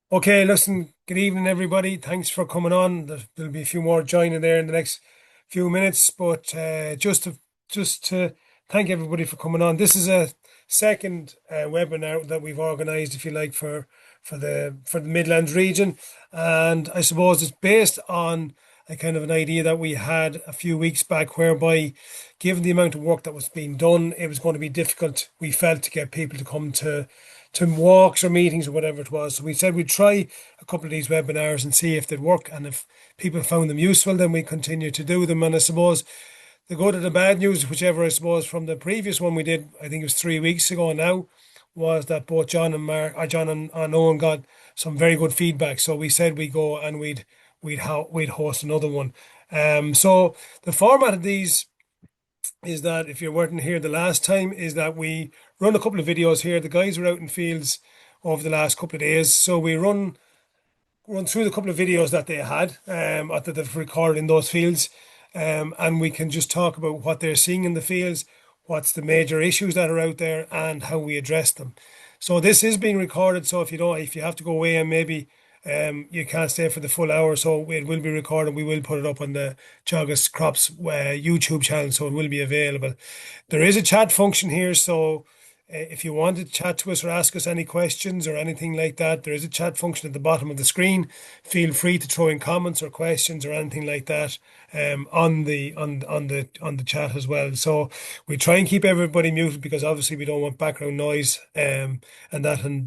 Okay, listen, good evening, everybody. Thanks for coming on. There'll be a few more joining there in the next few minutes, but just to thank everybody for coming on. This is a second webinar that we've organised, if you like, for the Midlands region, and I suppose it's based on a kind of an idea that we had a few weeks back, whereby, given the amount of work that was being done, it was going to be difficult. We felt to get people to come to walks or meetings or whatever it was. So we said we'd try a couple of these webinars and see if they'd work. And if people found them useful, then we continue to do them. And I suppose the good or the bad news, whichever I suppose from the previous one we did, I think it was 3 weeks ago now, was that both John and John and Owen got some very good feedback. So we said we'd go and we'd host another one. So the format of these is that, if you weren't here the last time, is that we run a couple of videos here. The guys were out in fields over the last couple of days, so we run through the couple of videos that they had that they've recorded in those fields, and we can just talk about what they're seeing in the fields, what's the major issues that are out there, and how we address them. So this is being recorded. So if you have to go away and maybe you can't stay for the full hour, so it will be recorded. We will put it up on the Laois Crops YouTube channel, so it will be available. There is a chat function here, so if you want to chat to us or ask us any questions or anything like that, there is a chat function at the bottom of the screen. Feel free to throw in comments or questions or anything like that on the chat as well. So we try and keep everybody muted, because obviously we don't want background noise and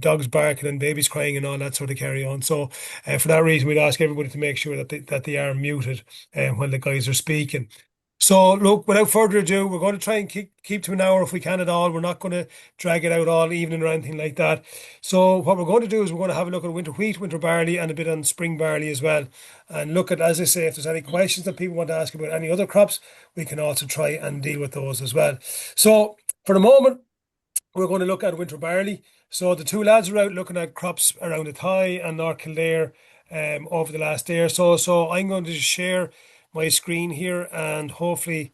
dogs barking and babies crying and all that sort of carry on. So for that reason, we'd ask everybody to make sure that they are muted when the guys are speaking. So, look, without further ado, we're going to try and keep to an hour if we can at all. We're not going to drag it out all evening or anything like that. So, what we're going to do is we're going to have a look at winter wheat, winter barley, and a bit on spring barley as well. And look at, as I say, if there's any questions that people want to ask about any other crops, we can also try and deal with those as well. So, for the moment, we're going to look at winter barley. So, the two lads are out looking at crops around the Thigh and North Kildare over the last day or so. So, I'm going to just share my screen here, and hopefully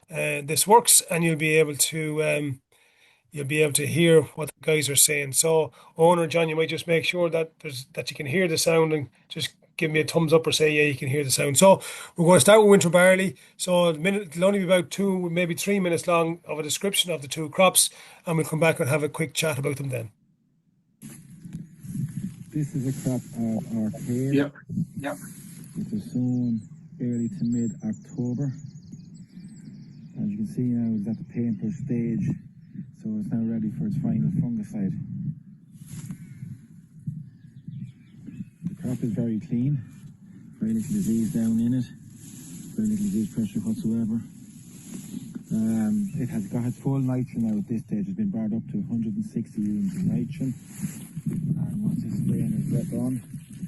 this works, and you'll be able to hear what the guys are saying. So, Owen or John, you might just make sure that you can hear the sound, and just give me a thumbs up or say yeah, you can hear the sound. So we're going to start with winter barley. So it'll only be about 2, maybe 3 minutes long of a description of the two crops, and we'll come back and have a quick chat about them then. This is a crop of our kale. Yep. Yep. It was sown early to mid-October. As you can see now, it's at the painter stage, so it's now ready for its final fungicide. The crop is very clean, very little disease down in it, very little disease pressure whatsoever. It has got its full nitrogen now at this stage. It's been brought up to 160 units of nitrogen, and once this spraying is done,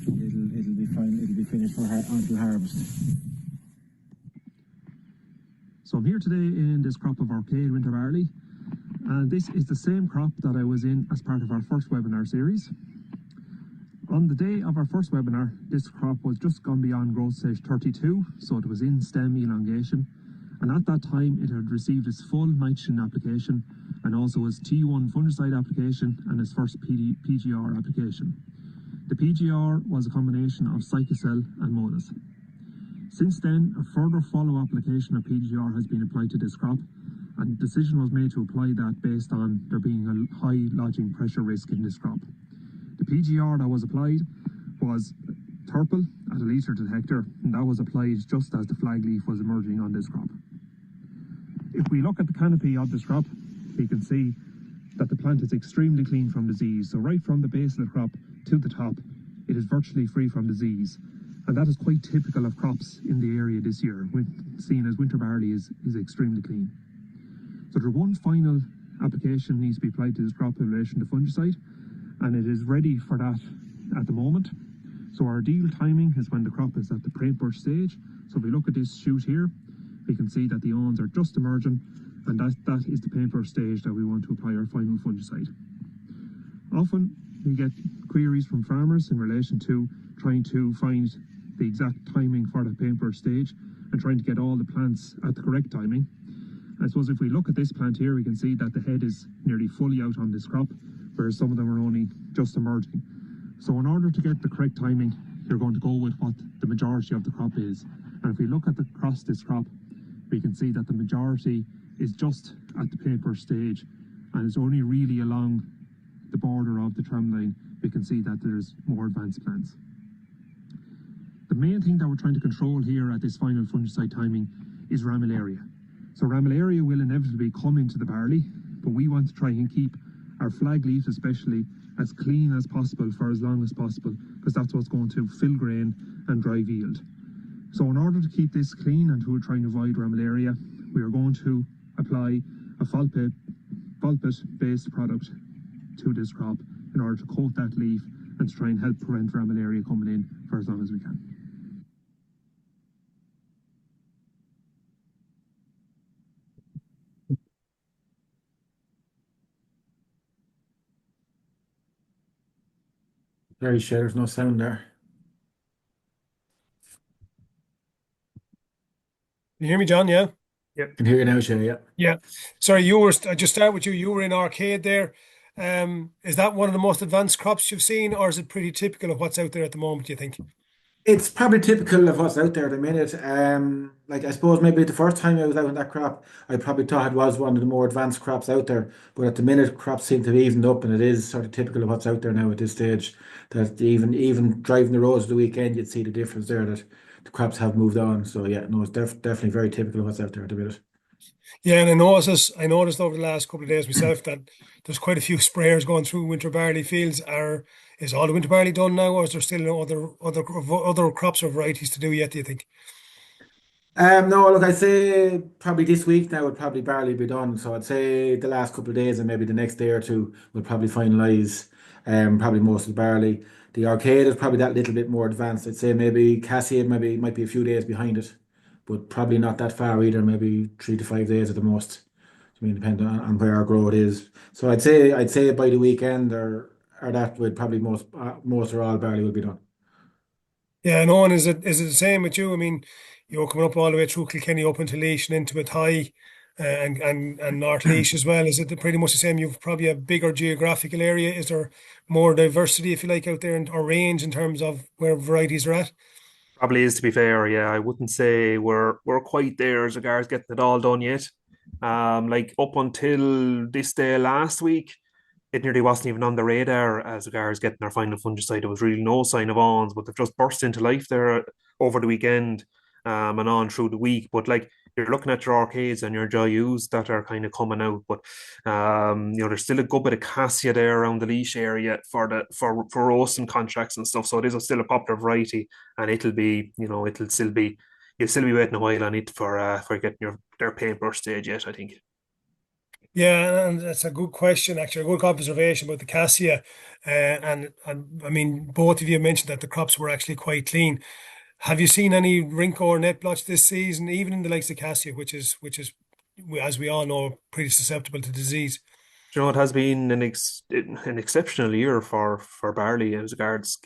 it'll be fine. It'll be finished until harvest. So I'm here today in this crop of Arcade winter barley, and this is the same crop that I was in as part of our first webinar series. On the day of our first webinar, this crop was just gone beyond growth stage 32, so it was in stem elongation, and at that time it had received its full nitrogen application and also its T1 fungicide application and its first PGR application. The PGR was a combination of Cycocel and Modus. Since then, a further follow application of PGR has been applied to this crop, and the decision was made to apply that based on there being a high lodging pressure risk in this crop. The PGR that was applied was Turple at a litre to the hectare, and that was applied just as the flag leaf was emerging on this crop. If we look at the canopy of this crop, we can see that the plant is extremely clean from disease. So right from the base of the crop to the top, it is virtually free from disease. And that is quite typical of crops in the area this year, seen as winter barley is extremely clean. So there's one final application needs to be applied to this crop in relation to fungicide, and it is ready for that at the moment. So our ideal timing is when the crop is at the paintbrush stage. So if we look at this shoot here, we can see that the awns are just emerging, and that is the paintbrush stage that we want to apply our final fungicide. Often we get queries from farmers in relation to trying to find the exact timing for the paintbrush stage and trying to get all the plants at the correct timing. I suppose if we look at this plant here, we can see that the head is nearly fully out on this crop, whereas some of them are only just emerging. So in order to get the correct timing, you're going to go with what the majority of the crop is. And if we look across this crop, we can see that the majority is just at the paper stage, and it's only really along the border of the tram line we can see that there's more advanced plants. The main thing that we're trying to control here at this final fungicide timing is ramillaria. So ramillaria will inevitably come into the barley, but we want to try and keep our flag leaf especially as clean as possible for as long as possible, because that's what's going to fill grain and drive yield. So in order to keep this clean and to try and avoid ramillaria, we are going to apply a Vulpit-based product to this crop in order to coat that leaf and to try and help prevent ramillaria coming in for as long as we can. Very sure there's no sound there. You hear me, John? Yeah. I can hear you now, Shay, yeah. Yeah. Sorry, I just start with you. You were in arcade there. Is that one of the most advanced crops you've seen, or is it pretty typical of what's out there at the moment, do you think? It's probably typical of what's out there at the minute. Like I suppose maybe the first time I was out in that crop, I probably thought it was one of the more advanced crops out there. But at the minute, crops seem to have evened up, and it is sort of typical of what's out there now at this stage. That even driving the roads of the weekend, you'd see the difference there that the crops have moved on. So yeah, no, it's definitely very typical of what's out there at the minute. Yeah, and I noticed over the last couple of days myself that there's quite a few sprayers going through winter barley fields. Is all the winter barley done now, or is there still other crops or varieties to do yet, do you think? No, look, I'd say probably this week now would probably barely be done. So I'd say the last couple of days and maybe the next day or two will probably finalise probably most of the barley. The arcade is probably that little bit more advanced. I'd say maybe Cassia maybe might be a few days behind it, but probably not that far either. Maybe 3 to 5 days at the most. I mean, depending on where our growth is. So I'd say by the weekend or that would probably most or all barley will be done. Yeah, and Owen, is it the same with you? I mean, you're coming up all the way through Kilkenny up into Laois and into Athy, and North Laois as well. Is it pretty much the same? You've probably a bigger geographical area. Is there more diversity, if you like, out there, or range in terms of where varieties are at? Probably is, to be fair. Yeah, I wouldn't say we're quite there as regards getting it all done yet. Like up until this day last week, it nearly wasn't even on the radar as regards getting our final fungicide. There was really no sign of awns, but they've just burst into life there over the weekend, and on through the week. But like you're looking at your arcades and your joyous that are kind of coming out, but there's still a good bit of cassia there around the leash area for roasting contracts and stuff. So it is still a popular variety, and you'll still be waiting a while on it for getting their paper stage yet, I think. Yeah, and that's a good question, actually, a good observation about the cassia. And I mean, both of you mentioned that the crops were actually quite clean. Have you seen any wrinkle or net blotch this season, even in the likes of cassia, which is, as we all know, pretty susceptible to disease? It has been an exceptional year for barley as regards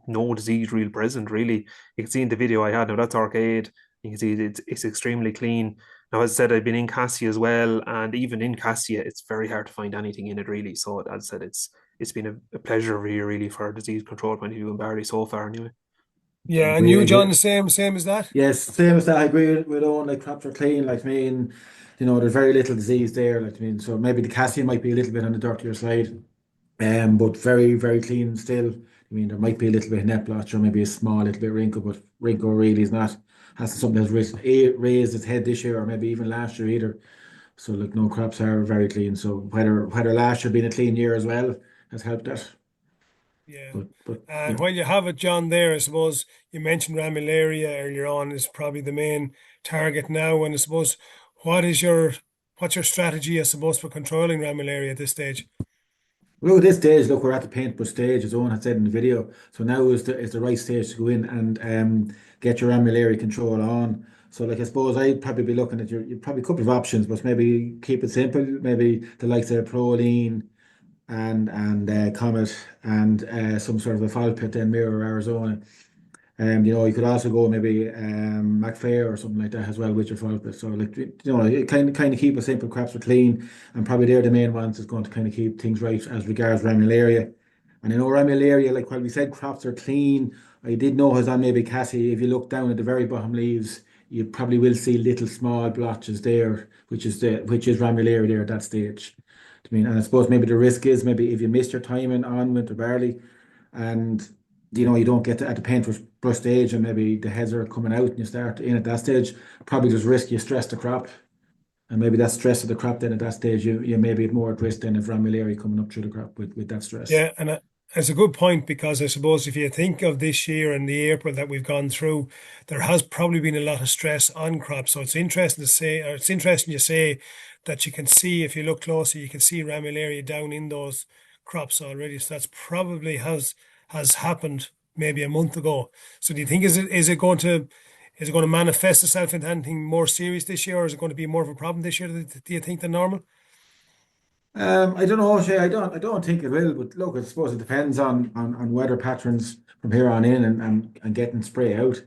no disease real present, really. You can see in the video I had, now that's arcade. You can see it's extremely clean. Now, as I said, I've been in Cassia as well, and even in Cassia, it's very hard to find anything in it, really. So, as I said, it's been a pleasure over here, really, for disease control point of view in barley so far, anyway. I Yeah, and agree. I you, John, agree. the same as that? Yes, same as that. I agree with Owen. Like crops are clean. Like me, and there's very little disease there. Like so maybe the cassia might be a little bit on the dirtier side, but very very clean still. There might be a little bit of net blotch or maybe a small little bit wrinkle, but wrinkle really is not hasn't something that's raised its head this year or maybe even last year either. So like no crops are very clean. So whether last year being a clean year as well has helped that. Yeah. But And yeah. while you have it, John, there, I suppose you mentioned ramillaria earlier on is probably the main target now. And I suppose what is what's your strategy, I suppose, for controlling ramillaria at this stage? Well, at this stage, look, we're at the paintbrush stage, as Owen had said in the video. So now is the right stage to go in and get your amylary control on. So, like, I suppose I'd probably be looking at your probably a couple of options, but maybe keep it simple. Maybe the likes of Proline and Comet and some sort of a foul pit then Mirror Arizona. You could also go maybe McPhair or something like that as well with your focus. So like it kind of keep a simple crops are clean, and probably they're the main ones is going to kind of keep things right as regards granularity. And in our area, like while we said crops are clean, I did notice on maybe Cassie, if you look down at the very bottom leaves, you probably will see little small blotches there, which is ramularia there at that stage. I mean, and I suppose maybe the risk is maybe if you missed your timing on winter barley, and you don't get to, at the paintbrush stage, and maybe the heads are coming out, and you start in at that stage, probably there's risk you stress the crop, and maybe that stress of the crop then at that stage you may be more at risk than if ramularia coming up through the crop with that stress. Yeah, and it's a good point because I suppose if you think of this year and the April that we've gone through, there has probably been a lot of stress on crops. So it's interesting to say, or it's interesting you say that you can see if you look closer, you can see ramularia down in those crops already. So that's probably has happened maybe a month ago. So do you think is it going to manifest itself into anything more serious this year, or is it going to be more of a problem this year? Do you think than normal? I don't know, Shay. I don't think it will. But look, I suppose it depends on weather patterns from here on in, and getting spray out.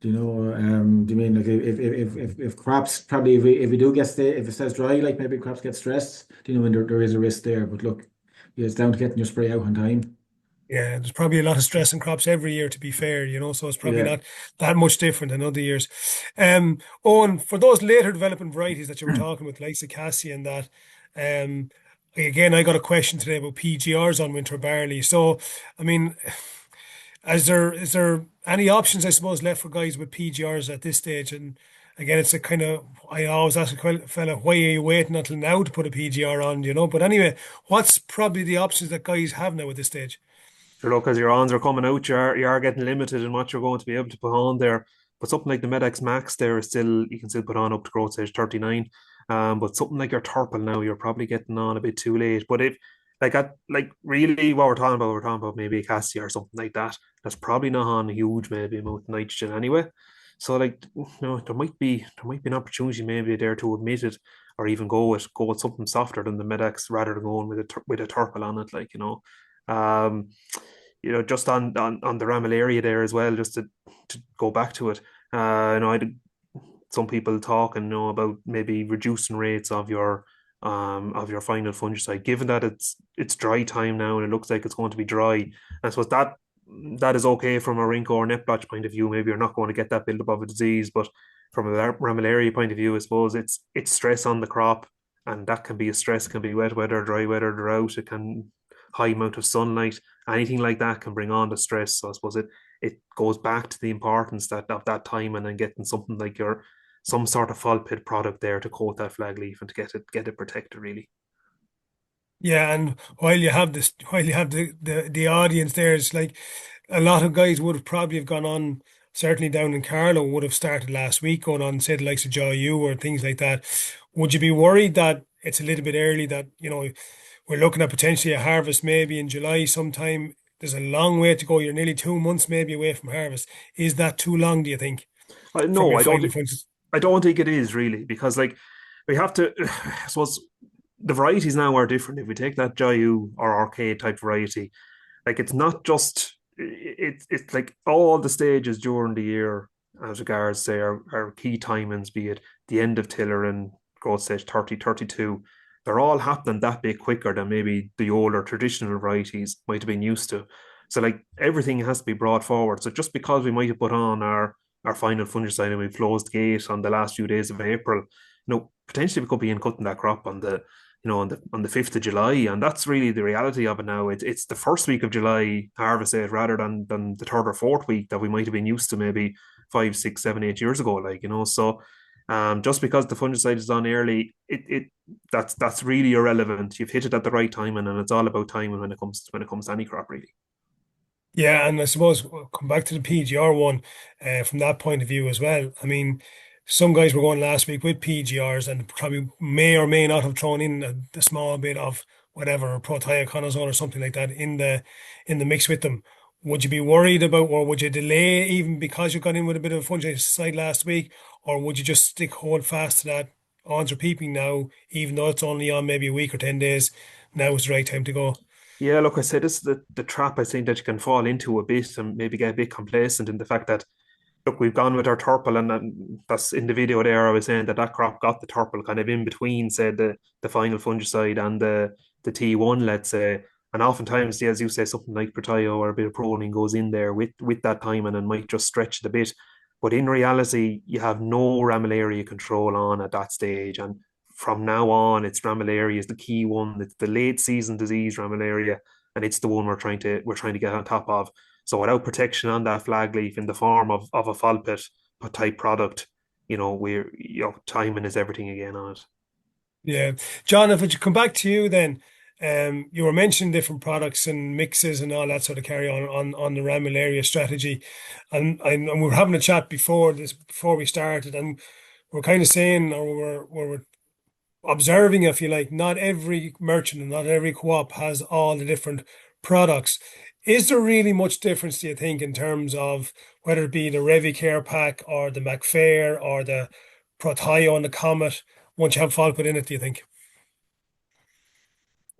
Do you mean like if crops probably if we do get stay if it stays dry, like maybe crops get stressed. Do you know when there is a risk there? But look, yeah, it's down to getting your spray out on time. Yeah, there's probably a lot of stress in crops every year, to be fair, so it's probably Yeah. not that much different than other years. Owen, for those later developing varieties that you were talking about, like Cassia and that, um, again, I got a question today about PGRs on winter barley. So, I mean, is there any options, I suppose, left for guys with PGRs at this stage? And again, it's a kind of I always ask a fella, why are you waiting until now to put a PGR on? But anyway, what's probably the options that guys have now at this stage? Sure, look, as your ons are coming out, you are getting limited in what you're going to be able to put on there. But something like the Medex Max there is still you can still put on up to growth stage 39. But something like your Turple now, you're probably getting on a bit too late. But if like really what we're talking about maybe a Cassia or something like that. That's probably not on a huge maybe amount of nitrogen anyway. So like there might be an opportunity maybe there to admit it or even go with something softer than the Medex rather than going with a Turple on it, um just on the Ramalaria there as well, just to go back to it. I had some people talking, about maybe reducing rates of your final fungicide, given that it's dry time now and it looks like it's going to be dry. And so that is okay from a wrinkle or net blotch point of view. Maybe you're not going to get that buildup of a disease, but from a Ramalaria point of view, I suppose it's stress on the crop, and that can be a stress. It can be wet weather, dry weather, drought. It can high amount of sunlight. Anything like that can bring on the stress. So I suppose it goes back to the importance that of that time and then getting something like your some sort of fall pit product there to coat that flag leaf and to get it protected really. Yeah, and while you have the audience there, it's like a lot of guys would have probably have gone on, certainly down in Carlow would have started last week going on, say the likes of Joy U or things like that. Would you be worried that it's a little bit early that, we're looking at potentially a harvest maybe in July sometime? There's a long way to go. You're nearly 2 months maybe away from harvest. Is that too long, do you think, from No, your I don't. final funds? I don't think it is really because we have to. I suppose the varieties now are different. If we take that Jayu or arcade type variety, like it's not just it's like all the stages during the year as regards say our key timings, be it the end of tiller and growth stage 30, 32, they're all happening that bit quicker than maybe the older traditional varieties might have been used to. So like everything has to be brought forward. So just because we might have put on our final fungicide and we've closed the gate on the last few days of April, potentially we could be in cutting that crop on the 5th of July, and that's really the reality of it now. It's the first week of July harvest date rather than the third or fourth week that we might have been used to maybe 5, 6, 7, 8 years ago. So just because the fungicide is on early, that's really irrelevant. You've hit it at the right time, and it's all about timing when it comes to any crop, really. Yeah, and I suppose we'll come back to the PGR one from that point of view as well. I mean, some guys were going last week with PGRs and probably may or may not have thrown in a small bit of whatever prothioconazole or something like that in the mix with them. Would you be worried about, or would you delay even because you got in with a bit of a fungicide last week, or would you just hold fast to that? Odds are peeping now, even though it's only on maybe a week or 10 days. Now is the right time to go. Yeah, look, I said this is the trap I think that you can fall into a bit and maybe get a bit complacent in the fact that look, we've gone with our turple, and that's in the video there. I was saying that crop got the turple kind of in between, say the final fungicide and the T1, let's say. And oftentimes, yeah, as you say, something like Proteio or a bit of proline goes in there with that timing and might just stretch it a bit. But in reality, you have no ramillaria control on at that stage. And from now on, it's ramillaria is the key one. It's the late season disease ramillaria, and it's the one we're trying to get on top of. So without protection on that flag leaf in the form of a Folpit type product, timing is everything again on it. Yeah. John, if I could come back to you then, you were mentioning different products and mixes and all that sort of carry on the Ramillaria strategy. And we were having a chat before we started, and we're kind of saying, or we're observing, if you like, not every merchant and not every co-op has all the different products. Is there really much difference, do you think, in terms of whether it be the Revicare pack or the McPhair or the Proteio and the Comet, once you have Falcon in it, do you think?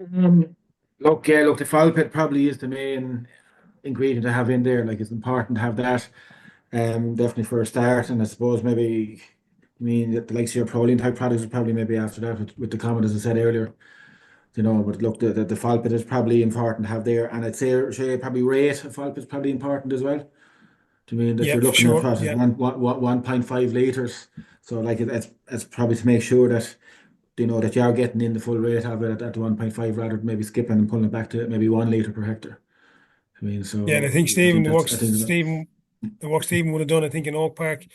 Um, look, the fowl pit probably is the main ingredient to have in there. Like, it's important to have that. Definitely for a start, and I suppose maybe, I mean, the likes of your proline type products is probably maybe after that with the comment as I said earlier. But look, the fowl pit is probably important to have there, and I'd say probably rate a fowl pit is probably important as well. Do you mean that Yeah, you're for looking at sure. what is Yeah. 1.5 liters? So like it's probably to make sure that that you are getting in the full rate of it at the 1.5 rather than maybe skipping and pulling it back to maybe 1 liter per hectare. I mean, Yeah, and I so think I Stephen, think that's I think that, the work Stephen would have done, I think in Oak Park,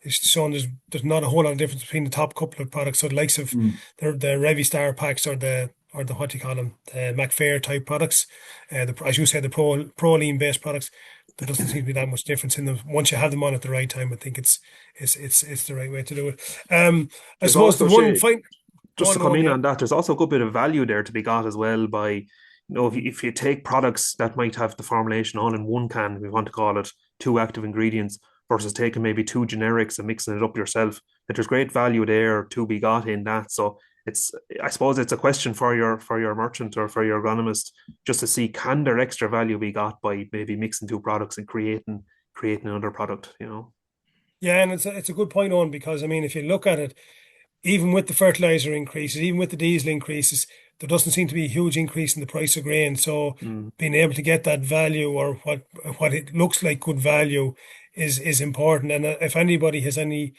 is showing there's not a whole lot of difference between the top couple of products. So the likes of mm, the Revi Star packs or the what do you call them, the McPhair type products, as you said, the proline based products. There doesn't seem to be that much difference in them. Once you have them on at the right time, I think it's the right way to do it. I There's suppose the also one Shay, fine go just on, to go come on, in yeah. on that, there's also a good bit of value there to be got as well by, if you take products that might have the formulation all in one can, we want to call it two active ingredients, versus taking maybe two generics and mixing it up yourself, that there's great value there to be got in that. So it's, I suppose it's a question for your merchant or for your agronomist just to see, can there extra value be got by maybe mixing two products and creating another product. Yeah, and it's a good point on, because I mean, if you look at it, even with the fertilizer increases, even with the diesel increases, there doesn't seem to be a huge increase in the price of grain. So Mm. being able to get that value, or what it looks like good value, is important. And if anybody has any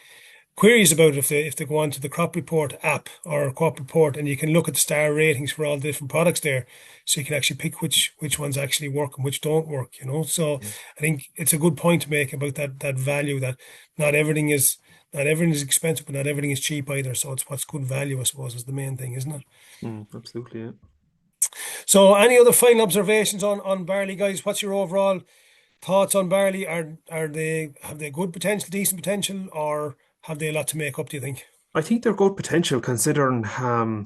queries about it, if they go onto the crop report app or crop report, and you can look at the star ratings for all the different products there, so you can actually pick which ones actually work and which don't work. So Yeah. I think it's a good point to make about that value, that not everything is not everything is expensive, but not everything is cheap either. So it's what's good value, I suppose, is the main thing, isn't it? Absolutely, yeah. So any other final observations on barley, guys? What's your overall thoughts on barley? Are they have they good potential, decent potential, or have they a lot to make up, do you think? I think they're good potential considering I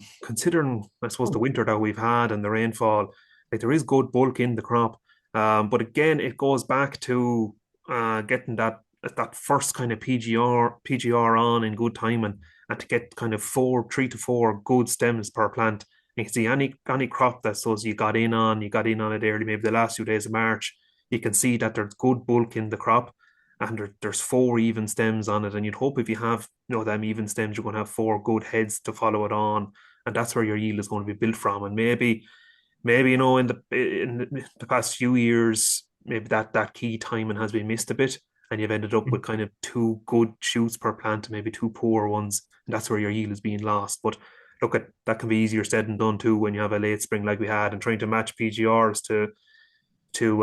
suppose the winter that we've had and the rainfall. Like, there is good bulk in the crop, but again, it goes back to getting that first kind of PGR on in good time, and to get kind of 3 to 4 good stems per plant. You can see any crop that says you got in on it early, maybe the last few days of March. You can see that there's good bulk in the crop, and there's 4 even stems on it. And you'd hope if you have them even stems, you're going to have 4 good heads to follow it on, and that's where your yield is going to be built from. And maybe in the past few years, maybe that key timing has been missed a bit, and you've ended up with kind of 2 good shoots per plant, maybe 2 poor ones, and that's where your yield is being lost. But look, at that can be easier said than done too when you have a late spring like we had, and trying to match PGRs to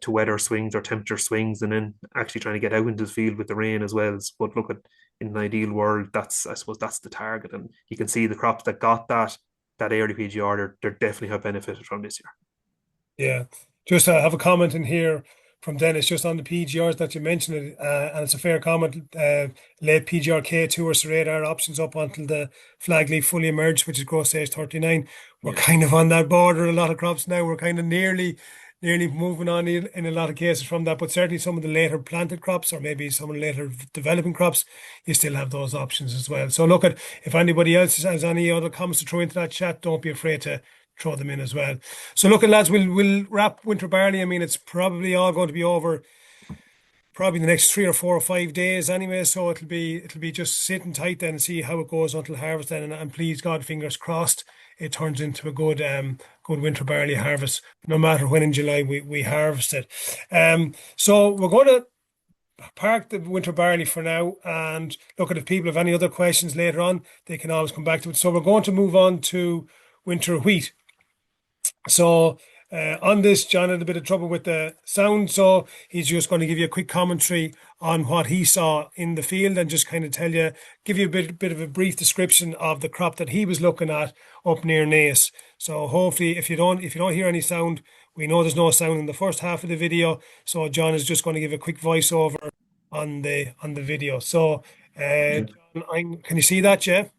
weather swings or temperature swings, and then actually trying to get out into the field with the rain as well. But look, at in an ideal world, I suppose that's the target, and you can see the crops that got that early PGR, they definitely have benefited from this year. Yeah, just have a comment in here from Dennis just on the PGRs that you mentioned it, and it's a fair comment. Late PGR K2 or Serrate options up until the flag leaf fully emerged, which is growth stage 39. We're yeah. kind of on that border. A lot of crops now. We're kind of nearly moving on in a lot of cases from that. But certainly some of the later planted crops, or maybe some of the later developing crops, you still have those options as well. So look, at if anybody else has any other comments to throw into that chat, don't be afraid to throw them in as well. So look, at lads, we'll wrap winter barley. I mean, it's probably all going to be over probably the next 3 or 4 or 5 days anyway. So it'll be just sitting tight then and see how it goes until harvest then. And please God, fingers crossed, it turns into a good winter barley harvest, no matter when in July we harvest it. So we're going to park the winter barley for now and look at if people have any other questions later on, they can always come back to it. So we're going to move on to winter wheat. So on this, John had a bit of trouble with the sound, so he's just going to give you a quick commentary on what he saw in the field and just kind of give you a bit of a brief description of the crop that he was looking at up near Laois. So hopefully, if you don't hear any sound, we know there's no sound in the first half of the video. So John is just going to give a quick voiceover on the video. So John, can you see that, yeah?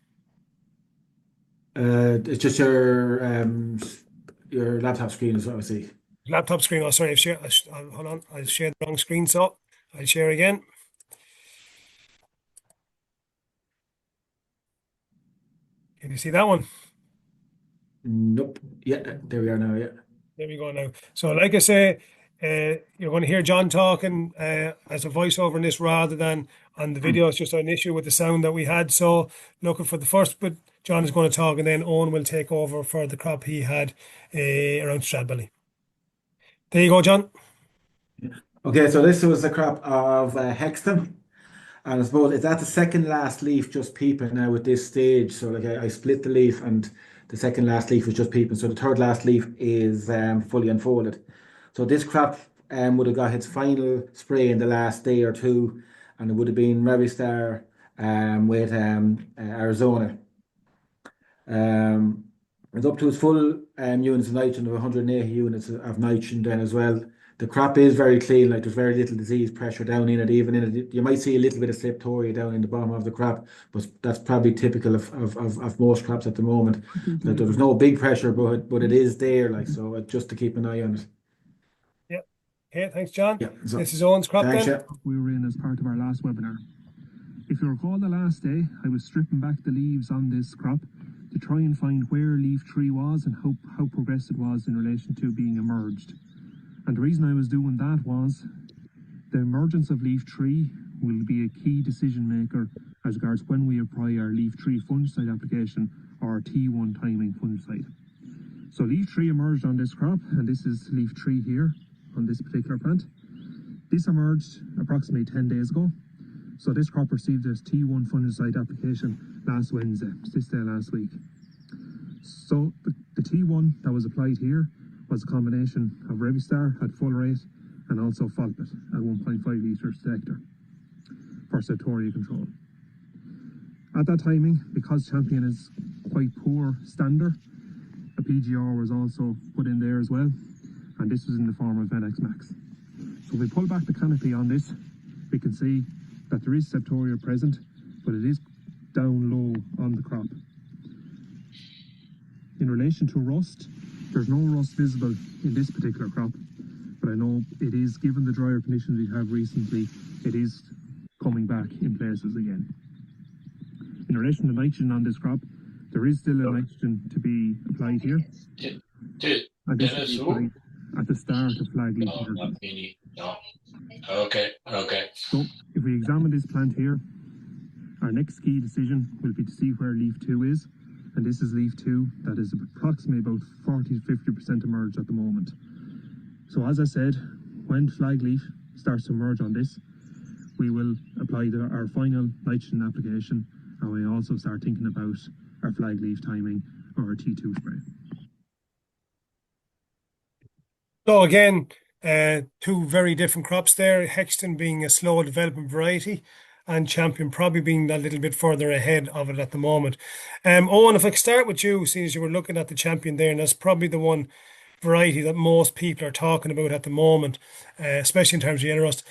It's just your laptop screen is what I see. Laptop screen. Oh, sorry. Hold on. I shared the wrong screen, so I'll share again. Can you see that one? Nope. Yeah, there we are now. Yeah. There we go now. So, like I say, you're going to hear John talking as a voiceover in this rather than on the video. It's just an issue with the sound that we had. So, looking for the first bit, John is going to talk, and then Eoin will take over for the crop he had around Stradbally. There you go, John. Okay, so this was a crop of Hexton. And I suppose it's at the second last leaf just peeping now at this stage. So like I split the leaf and the second last leaf was just peeping. So the third last leaf is fully unfolded. So this crop would have got its final spray in the last day or two, and it would have been Revistar with Arizona. It's up to its full units of nitrogen of 180 units of nitrogen then as well. The crop is very clean, like there's very little disease pressure down in it, even in it. You might see a little bit of Sliptoria down in the bottom of the crop, but that's probably typical of most crops at the moment. Like, there's no big pressure, but it is there, like, so just to keep an eye on it. Yeah. Okay, thanks, John. Yeah, so, this is Eoin's crop thanks, then. yeah. We were in as part of our last webinar. If you recall the last day, I was stripping back the leaves on this crop to try and find where leaf tree was and how progressed it was in relation to being emerged. And the reason I was doing that was the emergence of leaf tree will be a key decision maker as regards when we apply our leaf tree fungicide application or our T1 timing fungicide. So leaf tree emerged on this crop, and this is leaf tree here on this particular plant. This emerged approximately 10 days ago. So this crop received its T1 fungicide application last Wednesday, this day last week. So the T1 that was applied here was a combination of Revistar at full rate and also Folpit at 1.5 litres per hectare for Septoria control. At that timing, because Champion is quite poor standard, a PGR was also put in there as well, and this was in the form of Medex Max. So if we pull back the canopy on this, we can see that there is Septoria present, but it is down low on the crop. In relation to rust, there's no rust visible in this particular crop, but I know it is, given the drier conditions we have recently, it is coming back in places again. In relation to nitrogen on this crop, there is still a nitrogen to be applied here. And this will be applied at the start of flag leaf emergence. Okay. So if we examine this plant here, our next key decision will be to see where leaf 2 is. And this is leaf 2 that is approximately about 40 to 50% emerged at the moment. So as I said, when flag leaf starts to emerge on this, we will apply our final nitrogen application, and we also start thinking about our flag leaf timing or our T2 spray. So again, two very different crops there. Hexton being a slow developing variety, and Champion probably being a little bit further ahead of it at the moment. Eoin, if I could start with you, seeing as you were looking at the Champion there, and that's probably the one variety that most people are talking about at the moment, especially in terms of yellow rust.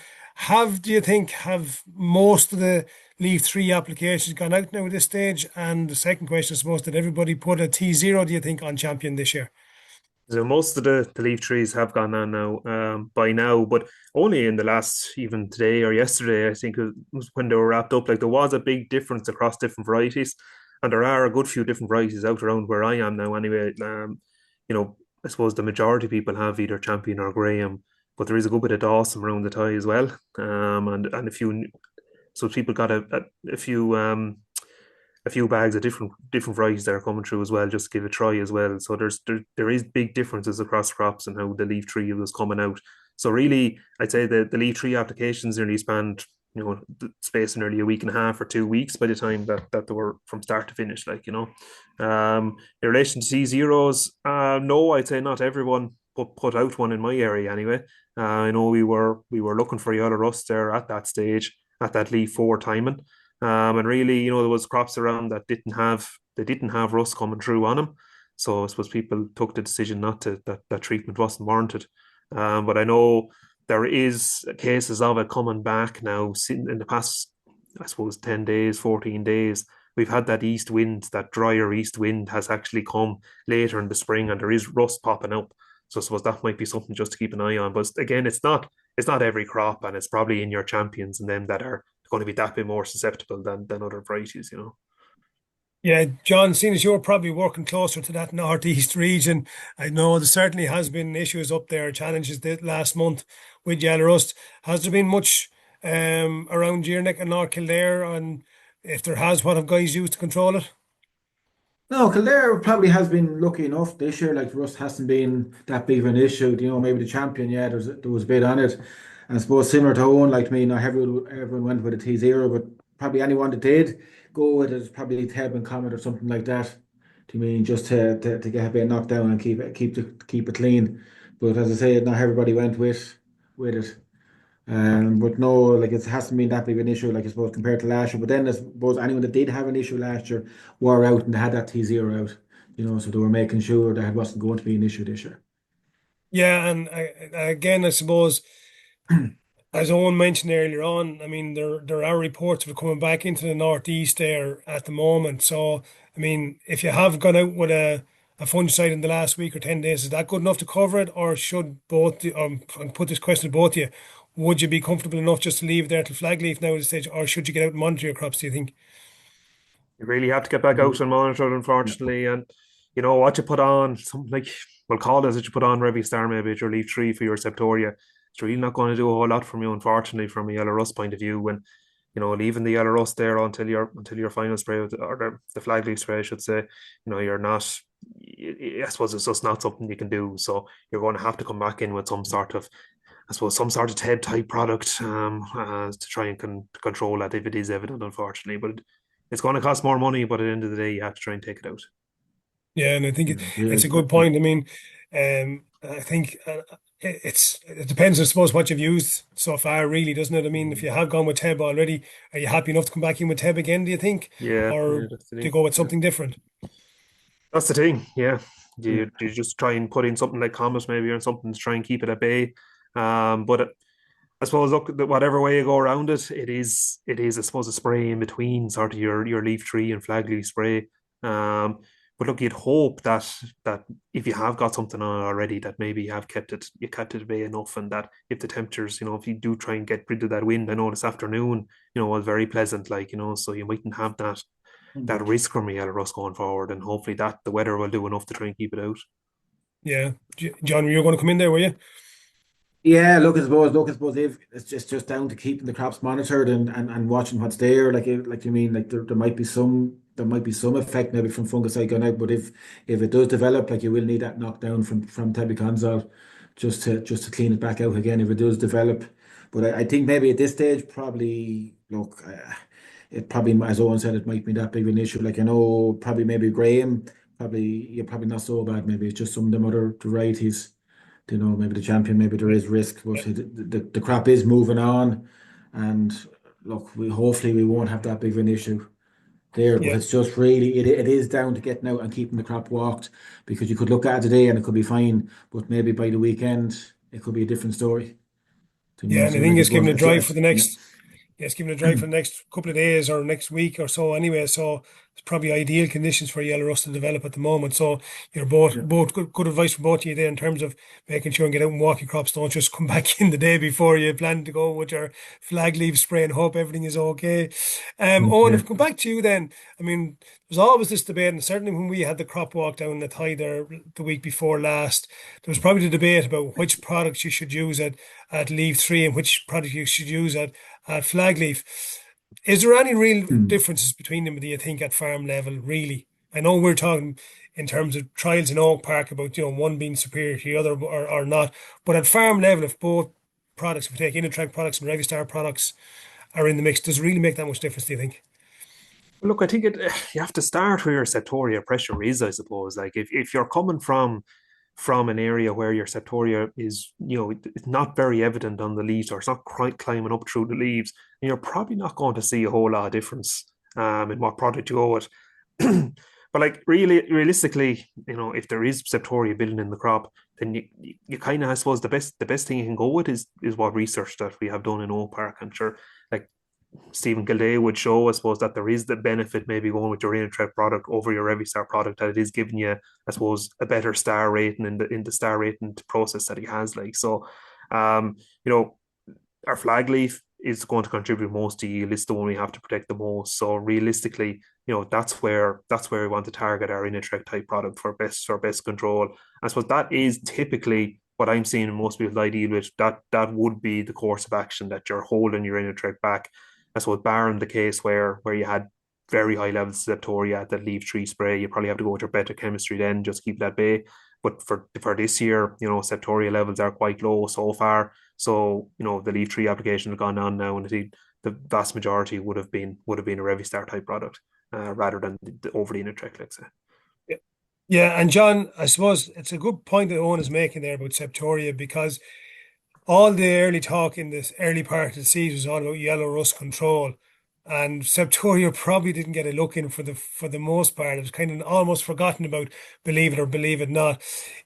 Do you think have most of the leaf 3 applications gone out now at this stage? And the second question, I suppose, did everybody put a T0, do you think, on Champion this year? So most of the leaf trees have gone on now by now, but only in the last, even today or yesterday, I think it was when they were wrapped up. Like there was a big difference across different varieties, and there are a good few different varieties out around where I am now. Anyway, I suppose the majority of people have either Champion or Graham, but there is a good bit of Dawson around the tie as well, and a few. So people got a few a few bags of different varieties that are coming through as well, just to give it a try as well. So there is big differences across crops and how the leaf tree was coming out. So really, I'd say the leaf tree applications nearly spanned, the space of nearly a week and a half or 2 weeks by the time that they were from start to finish, in relation to C0s, no, I'd say not everyone put out one in my area anyway. I know we were looking for yellow rust there at that stage, at that leaf 4 timing. And really, there was crops around that didn't have rust coming through on them. So I suppose people took the decision not to, that treatment wasn't warranted. But I know there is cases of it coming back now in the past, I suppose, 10 days, 14 days. We've had that east wind, that drier east wind has actually come later in the spring, and there is rust popping up. So I suppose that might be something just to keep an eye on. But again, it's not every crop, and it's probably in your champions and them that are going to be that bit more susceptible than other varieties. Yeah, John, seeing as you're probably working closer to that northeast region, I know there certainly has been issues up there, challenges last month with yellow rust. Has there been much around Gearneck and North Kildare? And if there has, what have guys used to control it? No, Kildare probably has been lucky enough this year. Like rust hasn't been that big of an issue. Maybe the champion, yeah, there was a bit on it. And I suppose similar to Owen, like me, not everyone went with a T0, but probably anyone that did go with it is probably Teb and Comet or something like that. Do you mean just to get a bit knocked down and keep it clean? But as I say, not everybody went with it. But no, like it hasn't been that big an issue, like I suppose, compared to last year. But then I suppose anyone that did have an issue last year were out and they had that T0 out, so they were making sure that it wasn't going to be an issue this year. Yeah, and again, I suppose, as Owen mentioned earlier on, I mean, there are reports of it coming back into the northeast there at the moment. So, I mean, if you have gone out with a fungicide in the last week or 10 days, is that good enough to cover it? Or should I'll put this question to both of you, would you be comfortable enough just to leave it there till flag leaf now at this stage, or should you get out and monitor your crops, do you think? You really have to get back out and monitor it, Yeah. unfortunately. And what you put on, something like, we'll call it that you put on Revistar maybe at your leaf tree for your septoria. It's really not going to do a whole lot from you, unfortunately, from a yellow rust point of view. When leaving the yellow rust there until your final spray, or the flag leaf spray, I should say, you're not. I suppose it's just not something you can do. So you're going to have to come back in with some sort of, I suppose, some sort of TED type product, to try and control that if it is evident, unfortunately. But it's going to cost more money, but at the end of the day, you have to try and take it out. Yeah, and I think it's a Yeah. good point. I mean, I think it depends, I suppose, what you've used so far, really, doesn't it? I mean, if you have gone with Teb already, are you happy enough to come back in with Teb again, do you think? Yeah, Or yeah, that's the do you thing. go with Yeah. something different? That's the thing. Yeah, Yeah. you just try and put in something like Comet maybe, or something to try and keep it at bay. But I suppose, look, whatever way you go around it, it is I suppose a spray in between sort of your leaf tree and flag leaf spray. But look, you'd hope that if you have got something on it already, that maybe you kept it at bay enough, and that if the temperatures, if you do try and get rid of that wind, I know this afternoon, was very pleasant, so you mightn't have that risk from a yellow rust going forward, and hopefully that the weather will do enough to try and keep it out. Yeah. John, you were going to come in there, were you? Yeah, look, I suppose if it's just down to keeping the crops monitored and watching what's there. Like you mean, like there might be some effect maybe from fungicide going out, but if it does develop, like you will need that knockdown from tebuconazole just to clean it back out again if it does develop. But I think maybe at this stage, probably look, it probably, as Owen said, it might be that big of an issue. Like I know probably maybe Graham, you're probably not so bad. Maybe it's just some of them other varieties, maybe the champion, maybe there is risk, but the crop is moving on, and look, hopefully we won't have that big of an issue there. But Yeah. it's just really it is down to getting out and keeping the crop walked, because you could look at it today and it could be fine, but maybe by the weekend it could be a different story. Yeah, and I So think like I it's suppose given a drive for it's the yeah. next. Yeah, it's given a drive for the next couple of days or next week or so anyway. So it's probably ideal conditions for yellow rust to develop at the moment. So you're both Yeah. both good advice for both of you there in terms of making sure and get out and walk your crops. Don't just come back in the day before you plan to go with your flag leaf spray and hope everything is okay. Owen, if Yeah. we come back to you then, I mean, there's always this debate, and certainly when we had the crop walk down the Thai there the week before last, there was probably the debate about which products you should use at leaf three and which product you should use at flag leaf. Is there any real Mm. differences between them, do you think, at farm level, really? I know we're talking in terms of trials in Oak Park about, one being superior to the other or not. But at farm level, if both products, if we take Inatreq products and Revistar products are in the mix, does it really make that much difference, do you think? Look, I think you have to start where your septoria pressure is, I suppose. Like if you're coming from an area where your septoria is, it's not very evident on the leaves or it's not quite climbing up through the leaves, and you're probably not going to see a whole lot of difference in what product you go with. But like really, realistically, if there is septoria building in the crop, then you kind of, I suppose, the best thing you can go with is what research that we have done in Oak Park. I'm sure, like Stephen Kildare would show, I suppose, that there is the benefit maybe going with your Inatreq product over your Revistar product, that it is giving you, I suppose, a better star rating in the star rating process that he has. Like so, um, you know, our flag leaf is going to contribute most to yield. It's the one we have to protect the most. So realistically, that's where we want to target our Inatreq type product for best control. I suppose that is typically what I'm seeing in most people I deal with. That would be the course of action, that you're holding your Inatreq back. I suppose barring the case where you had very high levels of septoria at that leaf tree spray, you probably have to go with your better chemistry then, just keep that bay. But for this year, septoria levels are quite low so far. So, the leaf tree application has gone on now, and I think the vast majority would have been a Revistar type product rather than the overly Inatreq, let's say. Yeah. Yeah, and John, I suppose it's a good point that Owen is making there about Septoria, because all the early talk in this early part of the season was all about yellow rust control, and Septoria probably didn't get a look in for the most part. It was kind of almost forgotten about, believe it or believe it not.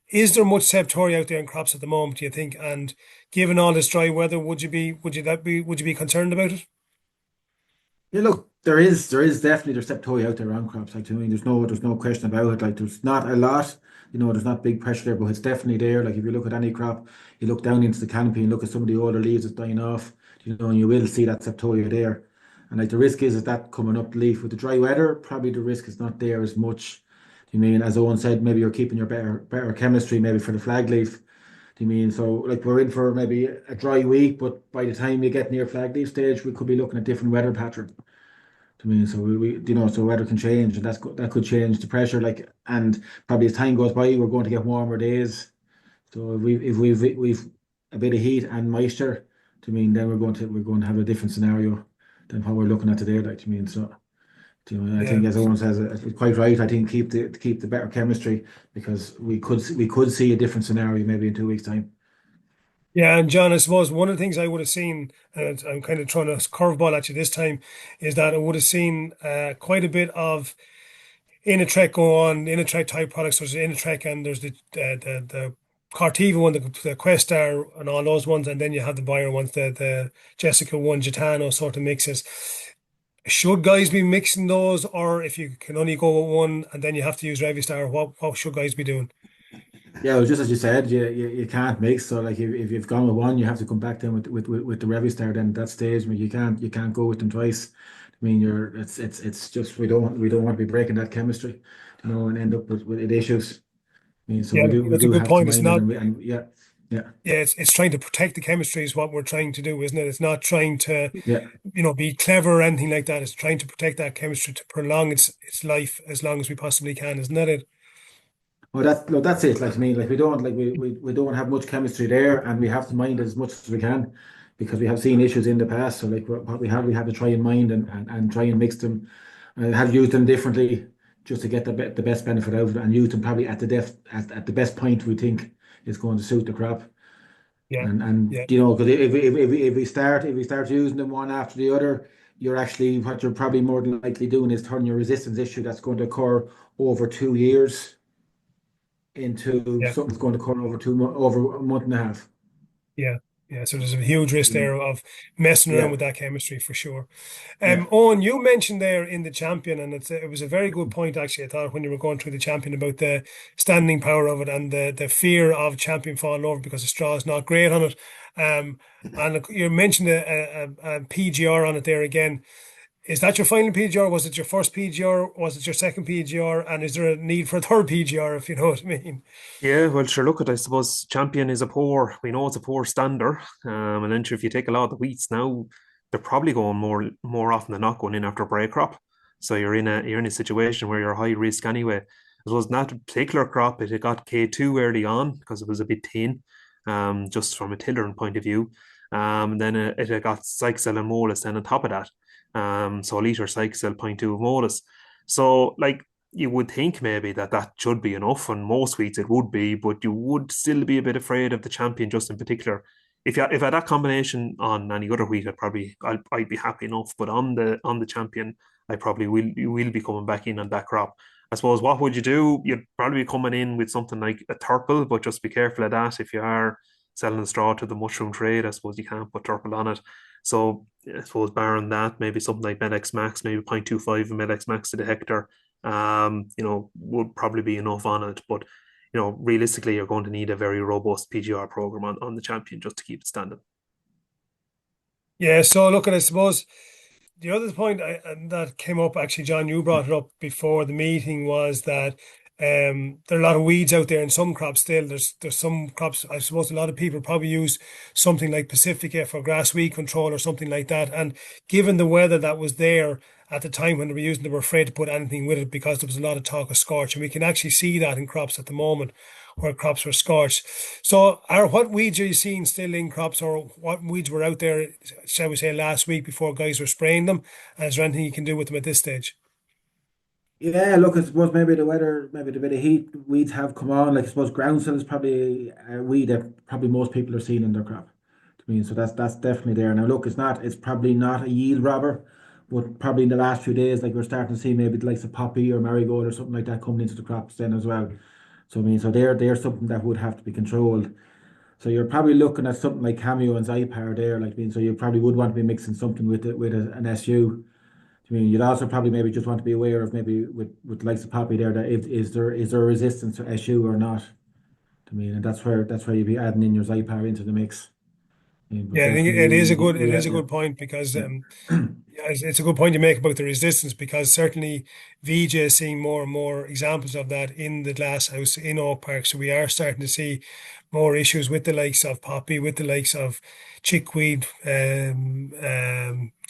Is there much Septoria out there in crops at the moment, do you think? And given all this dry weather, would you be concerned about it? Yeah, look, there is definitely there's septoria out there around crops. Like, to me, there's no question about it. Like, there's not a lot, there's not big pressure there, but it's definitely there. Like, if you look at any crop, you look down into the canopy and look at some of the older leaves that's dying off, and you will see that septoria there. And like the risk is that coming up the leaf with the dry weather, probably the risk is not there as much. Do you mean, as Owen said, maybe you're keeping your better chemistry maybe for the flag leaf. Do you mean, so like we're in for maybe a dry week, but by the time you get near flag leaf stage, we could be looking at different weather pattern. To me, so so weather can change, and that could change the pressure. Like, and probably as time goes by, we're going to get warmer days. So if we've a bit of heat and moisture, then we're going to have a different scenario than what we're looking at today. Like, so. I Yeah. think, as everyone says, it's quite right. I think keep the better chemistry, because we could see a different scenario maybe in 2 weeks' time. Yeah, and John, I suppose one of the things I would have seen, and I'm kind of throwing a curveball at you this time, is that I would have seen quite a bit of Inatrek go on, Inatrek type products. There's the Inatrek, and there's the Cartiva one, the Questar, and all those ones, and then you have the Bayer ones, the Jessica one, Gitano sort of mixes. Should guys be mixing those, or if you can only go with one and then you have to use Revistar, what should guys be doing? Yeah, well, just as you said, you can't mix. So like, if you've gone with one, you have to come back then with the Revistar. Then at that stage, I mean, you can't go with them twice. I mean, it's just we don't want to be breaking that chemistry, and end up with issues. I mean, so Yeah, we that's a do good have to point. It's mind it, not. and yeah, yeah, Yeah, it's trying to protect the chemistry is what we're trying to do, isn't it? It's not trying to, yeah. be clever or anything like that. It's trying to protect that chemistry to prolong its life as long as we possibly can, isn't that it? Well, that's it. Like, to me, like, we don't have much chemistry there, and we have to mind it as much as we can, because we have seen issues in the past. So like, what we have to try and mind, and try and mix them, have used them differently, just to get the best benefit out of it, and use them probably at the best point we think is going to suit the crop. Yeah, And yeah, because if we start using them one after the other, what you're probably more than likely doing is turning your resistance issue that's going to occur over 2 years into yeah. something's going to occur over a month and a half. Yeah, yeah. So there's a huge risk You know? there of messing around Yeah, with that chemistry for sure. yeah. Owen, you mentioned there in the champion, and it was a very good point actually. I thought when you were going through the champion about the standing power of it and the fear of champion falling over because the straw is not great on it. And look, you mentioned a PGR on it there again. Is that your final PGR? Was it your first PGR? Was it your second PGR? And is there a need for a third PGR, if you know what I mean? Yeah, well, sure. Look at, I suppose champion is we know it's a poor stander. And then sure, if you take a lot of the wheats now, they're probably going more often than not going in after break crop. So you're in a situation where you're high risk anyway. As well as that particular crop, it got K2 early on because it was a bit thin, just from a tillering point of view. And then it had got Cycel and Molus then on top of that. So a litre Cycel, zero point 0.2 of Molus. So like you would think maybe that should be enough, and most weeks it would be, but you would still be a bit afraid of the champion just in particular. If I had that combination on any other wheat, I'd be happy enough. But on the champion, I probably will be coming back in on that crop. I suppose what would you do? You'd probably be coming in with something like a turple, but just be careful of that. If you are selling straw to the mushroom trade, I suppose you can't put turple on it. So I suppose barring that, maybe something like Medex Max, maybe 0.25 of Medex Max to the hectare, would probably be enough on it. But realistically, you're going to need a very robust PGR program on the champion just to keep it standing. Yeah, so look, I suppose the other point that came up, actually, John, you brought it up before the meeting, was that there are a lot of weeds out there in some crops still. There's some crops, I suppose a lot of people probably use something like Pacifica for grass weed control or something like that. And given the weather that was there at the time when they were afraid to put anything with it because there was a lot of talk of scorch. And we can actually see that in crops at the moment where crops were scorched. So what weeds are you seeing still in crops, or what weeds were out there, shall we say, last week before guys were spraying them? And is there anything you can do with them at this stage? Yeah, look, I suppose maybe the weather, maybe the bit of heat, weeds have come on. Like I suppose groundsel is probably a weed that probably most people are seeing in their crop. To me, so that's definitely there. Now, look, it's probably not a yield robber, but probably in the last few days, like we're starting to see maybe the likes of poppy or marigold or something like that coming into the crops then as well. So I mean, so they're something that would have to be controlled. So you're probably looking at something like Cameo and Zypar there, like I mean, so you probably would want to be mixing something with an SU. I mean, you'd also probably maybe just want to be aware of maybe with likes of Poppy there that if is there resistance to SU or not. I mean, and that's where you'd be adding in your Zypar into the mix. But Yeah, I think definitely it is a we good we it is have a yeah good point because yeah yeah, it's a good point you make about the resistance, because certainly VJ is seeing more and more examples of that in the glass house in Oak Park. So we are starting to see more issues with the likes of poppy, with the likes of chickweed, corn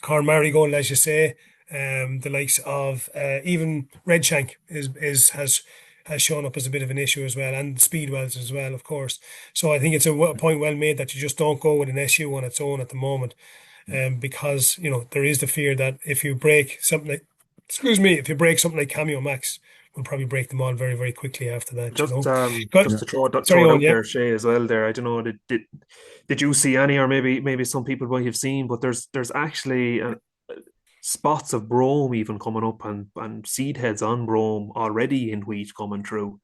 marigold, as you say, the likes of even red shank has shown up as a bit of an issue as well, and speedwells as well, of course. So I think it's a point well made that you just don't go with an SU on its own at the moment, because there is the fear that if you break something like, excuse me, if you break something like Cameo Max, we'll probably break them all very, very quickly after that. Just But just to throw it sorry, throw it on, out yeah. there, Shay, as well. There, I don't know. Did you see any, or maybe some people might have seen, but there's actually spots of brome even coming up, and seed heads on brome already in wheat coming through.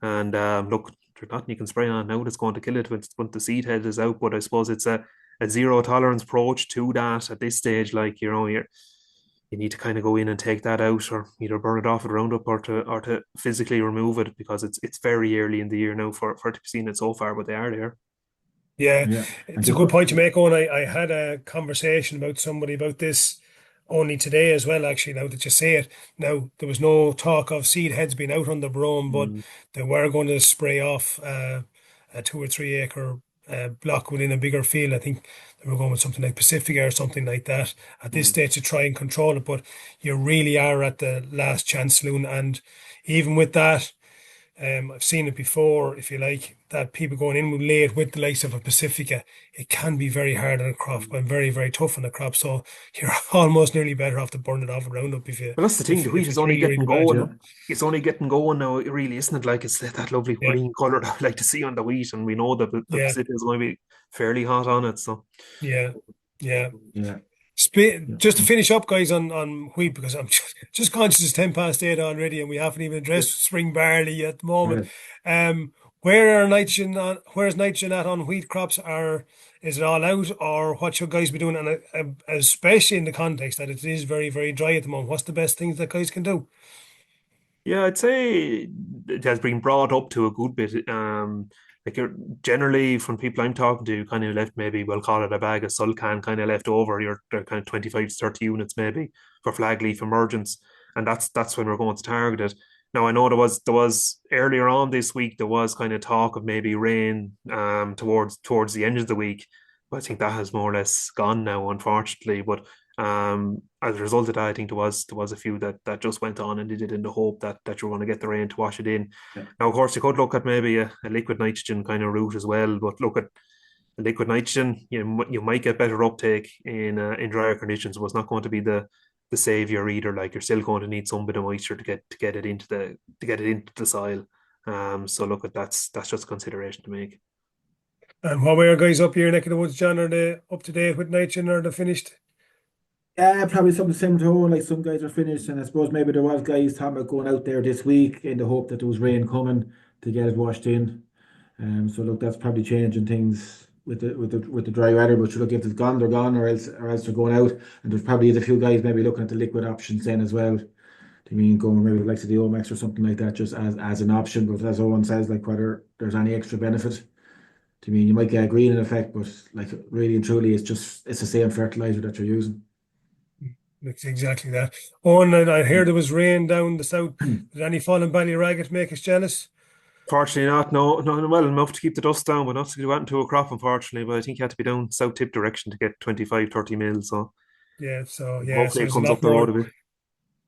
And look, there's nothing you can spray on now that's going to kill it when the seed head is out. But I suppose it's a zero tolerance approach to that at this stage. Like you need to kind of go in and take that out, or either burn it off with Roundup, or to physically remove it, because it's very early in the year now for it to be seen it so far, but they are there. Yeah, yeah and it's a just good point to make, Owen. I had a conversation about somebody about this only today as well, actually, now that you say it. Now, there was no talk of seed heads being out on the brome, but Mm, they were going to spray off a 2 or 3 acre block within a bigger field. I think they were going with something like Pacifica or something like that at this mm. stage to try and control it. But you really are at the last chance, Loon. And even with that, I've seen it before, if you like, that people going in late with the likes of a Pacifica, it can be very hard on a crop and very, very tough on a crop. So you're almost nearly better off to burn it off a Roundup if you Well, that's the thing. if The wheat if is it's only really, getting really bad. yeah going. It's only getting going now, really, isn't it? Like it's that lovely Yeah, green color that I like to see on the wheat, and we know that the yeah, Pacific is going to be fairly hot on it. So, yeah, yeah. yeah yeah Just to finish up, guys, on wheat, because I'm just conscious it's 10 past 8 already, and we haven't even addressed spring barley at the moment. yeah. Um, where's nitrogen at on wheat crops? Is it all out, or what should guys be doing? And especially in the context that it is very, very dry at the moment, what's the best things that guys can do? yeah, I'd say it has been brought up to a good bit. Like you're generally from people I'm talking to, kind of left maybe we'll call it a bag of Sulcan kind of left over. They're kind of 25 to 30 units maybe for flag leaf emergence, and that's when we're going to target it. Now I know there was earlier on this week there was kind of talk of maybe rain towards the end of the week, I think that has more or less gone now, unfortunately. But as a result of that, I think there was a few that just went on and did it in the hope that you're going to get the rain to wash it in. Yeah. Now, of course, you could look at maybe a liquid nitrogen kind of route as well. But look at the liquid nitrogen, you might get better uptake in drier conditions, but it's not going to be the savior either. Like, you're still going to need some bit of moisture to get it into the soil. So look at that's just a consideration to make. And what way are guys up here neck of the woods, John? Are they up to date with nitrogen or are they finished? Yeah, probably something similar to Owen, like some guys are finished, and I suppose maybe there was guys talking about going out there this week in the hope that there was rain coming to get it washed in. So look, that's probably changing things with the dry weather. But look, if it's gone, they're gone, or else they're going out. And there's probably a few guys maybe looking at the liquid options then as well. I mean, going maybe like to the Omax or something like that, just as an option. But as Owen says, like whether there's any extra benefit. I mean, you might get a greening effect, but like really and truly, it's the same fertilizer that you're using. It's exactly that. Oh, and I heard there was rain down the south. Did any fall in Ballyragget make us jealous? Fortunately not, no, not well enough to keep the dust down, but not to go out into a crop, unfortunately. But I think you had to be down south tip direction to get 25, 30 mil. So Yeah, so hopefully it there's a comes up lot the road more. a bit.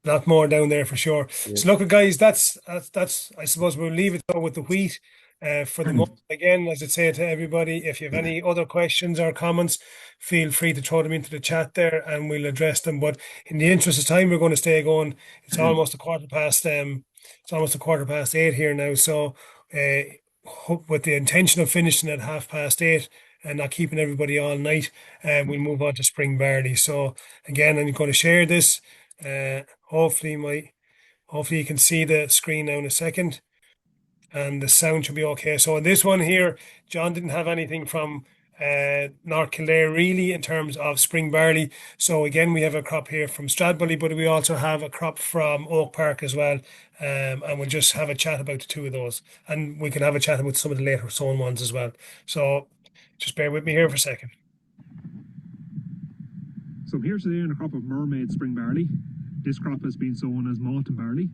Lot more down there for sure. Yeah. So look, guys, that's I suppose we'll leave it though with the wheat for the moment. Again, as I say to everybody, if you have any other questions or comments, feel free to throw them into the chat there and we'll address them. But in the interest of time, we're going to stay going. It's almost a quarter past it's almost a quarter past 8 here now. So with the intention of finishing at 8:30 and not keeping everybody all night, we'll move on to spring barley. So again, I'm going to share this. Hopefully you can see the screen now in a second and the sound should be okay. So in this one here, John didn't have anything from North Kildare really in terms of spring barley. So again, we have a crop here from Stradbally, but we also have a crop from Oak Park as well. And we'll just have a chat about the two of those. And we can have a chat about some of the later sown ones as well. So just bear with me here for a second. So I'm here today on a crop of mermaid spring barley. This crop has been sown as malting barley.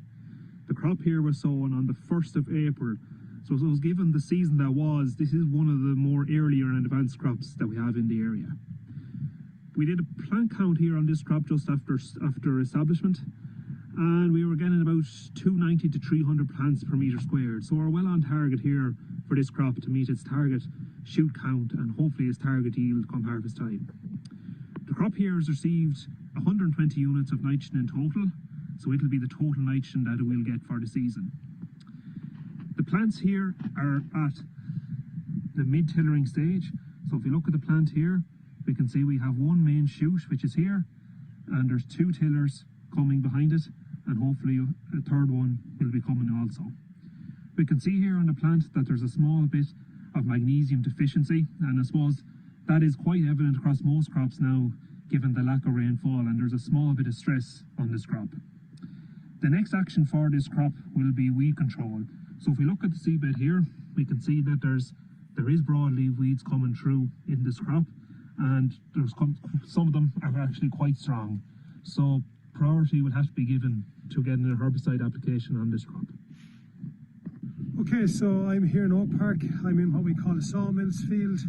The crop here was sown on the 1st of April. So it was given the season that was, this is one of the more earlier and advanced crops that we have in the area. We did a plant count here on this crop just after establishment, and we were getting about 290 to 300 plants per metre squared. So we're well on target here for this crop to meet its target shoot count and hopefully its target yield come harvest time. The crop here has received 120 units of nitrogen in total, so it'll be the total nitrogen that it will get for the season. The plants here are at the mid-tillering stage. So if you look at the plant here, we can see we have one main shoot, which is here, and there's two tillers coming behind it, and hopefully a third one will be coming also. We can see here on the plant that there's a small bit of magnesium deficiency, and I suppose that is quite evident across most crops now, given the lack of rainfall, and there's a small bit of stress on this crop. The next action for this crop will be weed control. So if we look at the seedbed here, we can see that there is broadleaf weeds coming through in this crop, and some of them are actually quite strong. So priority will have to be given to getting a herbicide application on this crop. Okay, so I'm here in Oak Park. I'm in what we call a sawmills field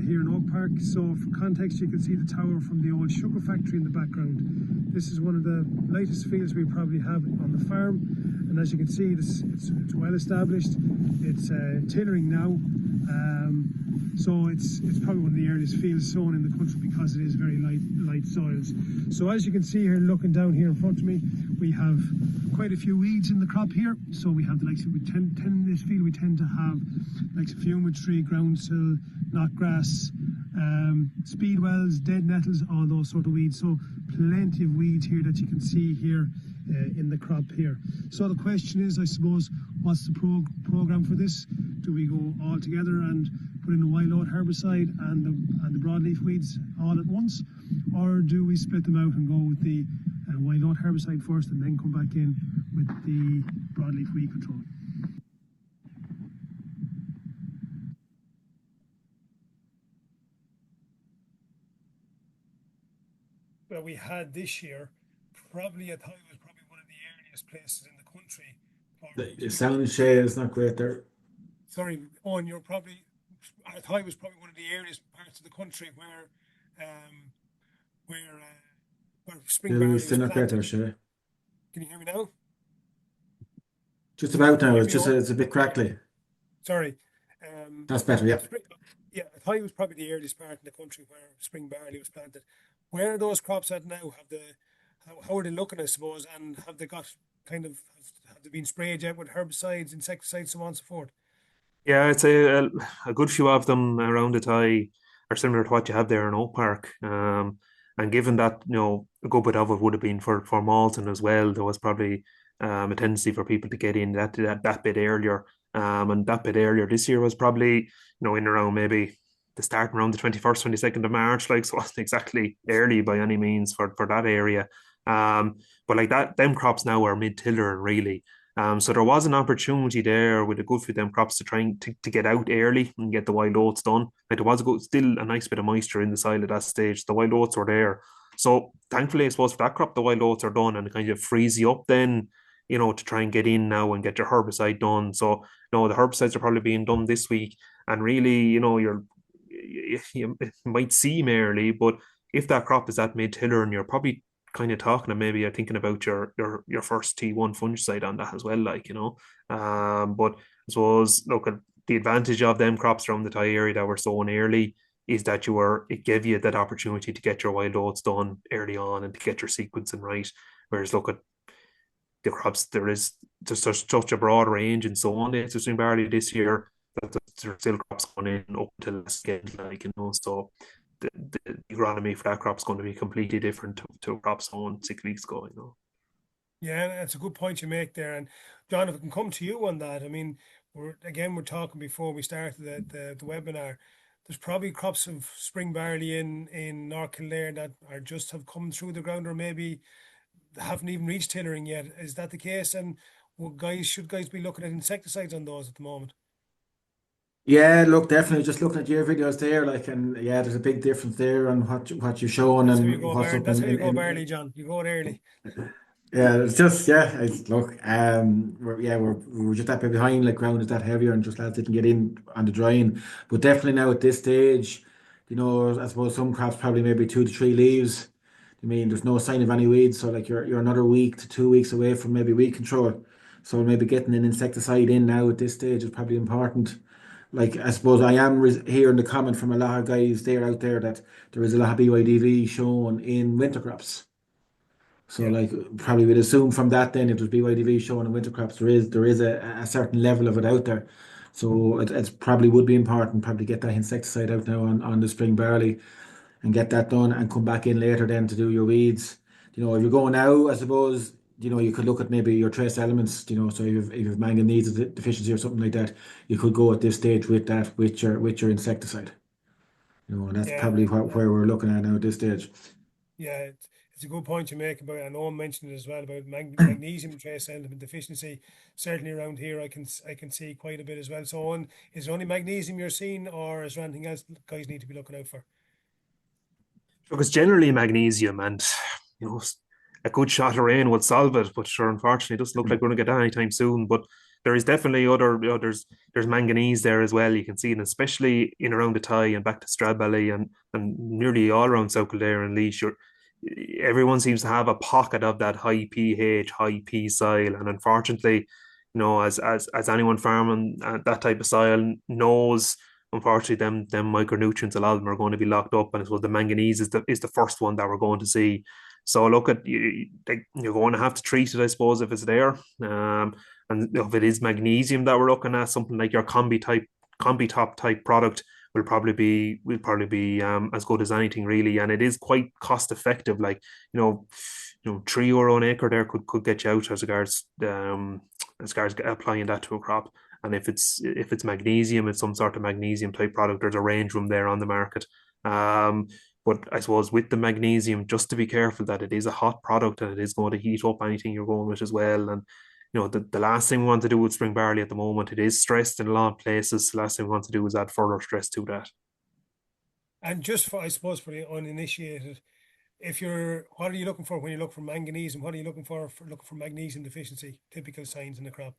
here in Oak Park. So for context, you can see the tower from the old sugar factory in the background. This is one of the lightest fields we probably have on the farm. And as you can see, it's well established. It's tillering now. So it's probably one of the earliest fields sown in the country because it is very light soils. So as you can see here, looking down here in front of me, we have quite a few weeds in the crop here. So we have the likes of, in this field we tend to have like fumage tree, groundsel, knotgrass, speedwells, dead nettles, all those sort of weeds. So plenty of weeds here that you can see here in the crop here. So the question is, I suppose, what's the program for this? Do we go all together and put in the wild oat herbicide and the broadleaf weeds all at once, or do we split them out and go with the wild oat herbicide first and then come back in with the broadleaf weed control? Well, we had this year, probably I thought it was probably one of the earliest places in the country. The sound share is not great there. Sorry, Owen, you're probably I thought it was probably one of the earliest parts of the country um, where spring Still, barley was still not great there, planted. sure. Can you hear me now? Just about Can you now. hear It's me, just Owen? it's a bit crackly. Sorry. That's better. Yeah. Spring, yeah, I thought it was probably the earliest part in the country where spring barley was planted. Where are those crops at now? How are they looking, I suppose, and have they got kind of have they been sprayed yet with herbicides, insecticides, so on and so forth? Yeah, I'd say a good few of them around the tie are similar to what you have there in Oak Park. And given that, a good bit of it would have been for Malton as well, there was probably a tendency for people to get in that bit earlier. And that bit earlier this year was probably, in around maybe the start around the 21st, 22nd of March, like, so it wasn't exactly early by any means for that area. But like that, them crops now are mid-tiller really. So there was an opportunity there with a good few of them crops to try and to get out early and get the wild oats done. Like there was still a nice bit of moisture in the soil at that stage. The wild oats were there. So thankfully, I suppose for that crop, the wild oats are done and it kind of frees you up then, to try and get in now and get your herbicide done. So no, the herbicides are probably being done this week. And really, you might seem early, but if that crop is at mid-tiller and you're probably kind of talking and maybe you're thinking about your first T1 fungicide on that as well, but I suppose look at the advantage of them crops around the Thai area that were sown early is that it gave you that opportunity to get your wild oats done early on and to get your sequencing right. Whereas look at the crops, there's such a broad range and so on. It's just barley this year that there's still crops going in up until last again, so the agronomy for that crop is going to be completely different to crops sown 6 weeks ago. Yeah, that's a good point you make there. And John, if I can come to you on that, I mean, we're talking before we started the webinar. There's probably crops of spring barley in North Kildare that are just have come through the ground or maybe haven't even reached tillering yet. Is that the case? And should guys be looking at insecticides on those at the moment? Yeah, look, definitely. Just looking at your videos there, like, and yeah, there's a big difference there on what you're showing That's how you and go, what's Bar. up That's how you go, in barley, John. You go it early. yeah, it's just look, we're just that bit behind, like ground is that heavier and just lads didn't get in on the drying. But definitely now at this stage, I suppose some crops probably maybe 2 to 3 leaves. I mean, there's no sign of any weeds, so like you're another week to 2 weeks away from maybe weed control. So maybe getting an insecticide in now at this stage is probably important. Like I suppose I am hearing the comment from a lot of guys there out there that there is a lot of BYDV shown in winter crops. So Yeah, like probably would assume from that then if there's BYDV showing in winter crops there is a certain level of it out there. So it's probably would be important probably get that insecticide out now on the spring barley and get that done and come back in later then to do your weeds. If you're going now, I suppose, you could look at maybe your trace elements, so if you've manganese deficiency or something like that, you could go at this stage with that with your insecticide. And that's yeah, probably where we're looking at now at this stage. yeah. It's a good point you make about, and Owen mentioned it as well about magnesium trace element deficiency. Certainly around here, I can see quite a bit as well. So, Owen, is there only magnesium you're seeing, or is there anything else guys need to be looking out for? Because generally magnesium and you know a good shot of rain would solve it, but sure, unfortunately, it doesn't look like we're going to get that anytime soon. But there is definitely there's manganese there as well. You can see, and especially in around the Thai and back to Stradbally and nearly all around South Kildare and Laois, everyone seems to have a pocket of that high pH, high P soil, and unfortunately, as anyone farming that type of soil knows, unfortunately, them micronutrients, a lot of them are going to be locked up, and I suppose the manganese is the first one that we're going to see. So look at you, you're going to have to treat it, I suppose, if it's there. And if it is magnesium that we're looking at, something like your combi top type product will probably be as good as anything really, and it is quite cost effective. Like €3 an acre there could get you out as regards applying that to a crop. And if it's magnesium, it's some sort of magnesium type product. There's a range from there on the market. Um, but I suppose with the magnesium, just to be careful that it is a hot product and it is going to heat up anything you're going with as well. And the last thing we want to do with spring barley at the moment, it is stressed in a lot of places. The last thing we want to do is add further stress to that. And just for, I suppose, for the uninitiated, what are you looking for when you look for manganese, and what are you looking for looking for magnesium deficiency? Typical signs in the crop.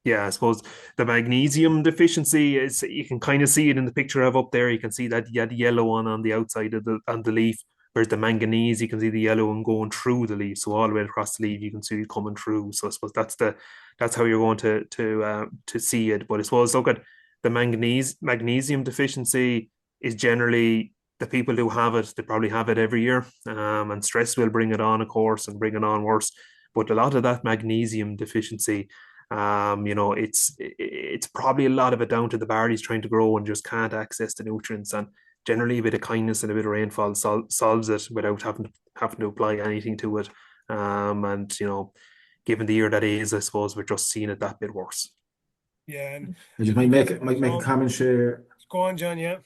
Yeah, I suppose the magnesium deficiency is you can kind of see it in the picture I have up there. You can see that yellow one on the outside of the leaf. Whereas the manganese, you can see the yellow one going through the leaf. So all the way across the leaf, you can see it coming through. So I suppose that's how you're going to see it. But I suppose look at the magnesium deficiency is generally the people who have it, they probably have it every year. And stress will bring it on, of course, and bring it on worse. But a lot of that magnesium deficiency it's probably a lot of it down to the barley's trying to grow and just can't access the nutrients. And generally, a bit of kindness and a bit of rainfall solves it without having to apply anything to it. And given the year that is, I suppose we're just seeing it that bit worse. Yeah, and I just you guys might make a comment, share. go on, John. Yeah,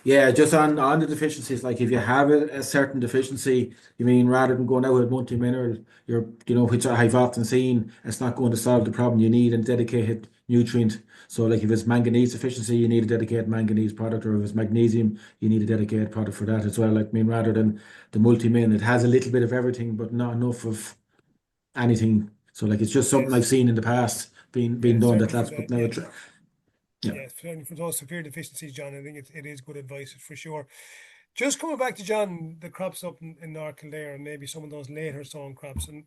Yeah, just on the deficiencies, like if you have a certain deficiency, you mean rather than going out with multi-mineral, which I've often seen, it's not going to solve the problem. You need a dedicated nutrient. So like if it's manganese deficiency, you need a dedicated manganese product, or if it's magnesium, you need a dedicated product for that as well. Like I mean, rather than the multi-min, it has a little bit of everything, but not enough of anything. So like it's just something I've yes, seen in the past being yeah, done that certainly for that's the but now yeah. it's yeah. Yeah, for those severe deficiencies, John, I think it is good advice for sure. Just coming back to John, the crops up in North Kildare and maybe some of those later sown crops. And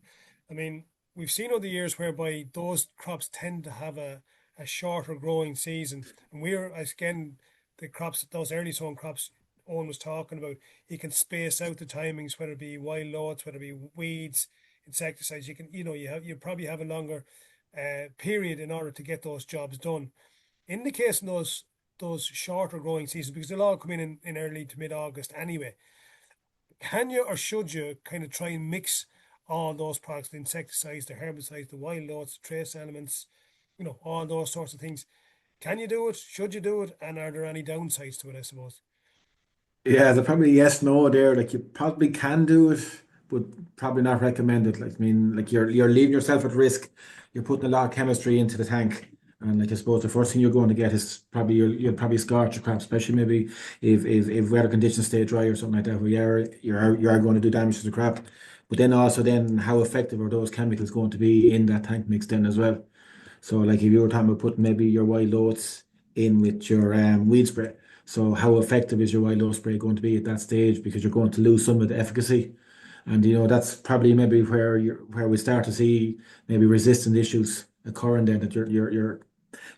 I mean, we've seen over the years whereby those crops tend to have a shorter growing season. And again, the crops, those early sown crops Owen was talking about, you can space out the timings, whether it be wild oats, whether it be weeds, insecticides. You probably have a longer period in order to get those jobs done. In the case of those shorter growing seasons, because they'll all come in early to mid August anyway, can you or should you kind of try and mix all those products, the insecticides, the herbicides, the wild oats, trace elements, all those sorts of things? Can you do it? Should you do it? And are there any downsides to it, I suppose? Yeah, they're probably yes, no there. Like you probably can do it, but probably not recommend it. Like I mean, like you're leaving yourself at risk. You're putting a lot of chemistry into the tank. And like I suppose the first thing you're going to get is probably you'll probably scorch your crop, especially maybe if weather conditions stay dry or something like that, where you are going to do damage to the crop. But then also then how effective are those chemicals going to be in that tank mix then as well? So like if you were talking about putting maybe your wild oats in with your weed spray, so how effective is your wild oat spray going to be at that stage? Because you're going to lose some of the efficacy. And that's probably maybe where we start to see maybe resistant issues occurring then that your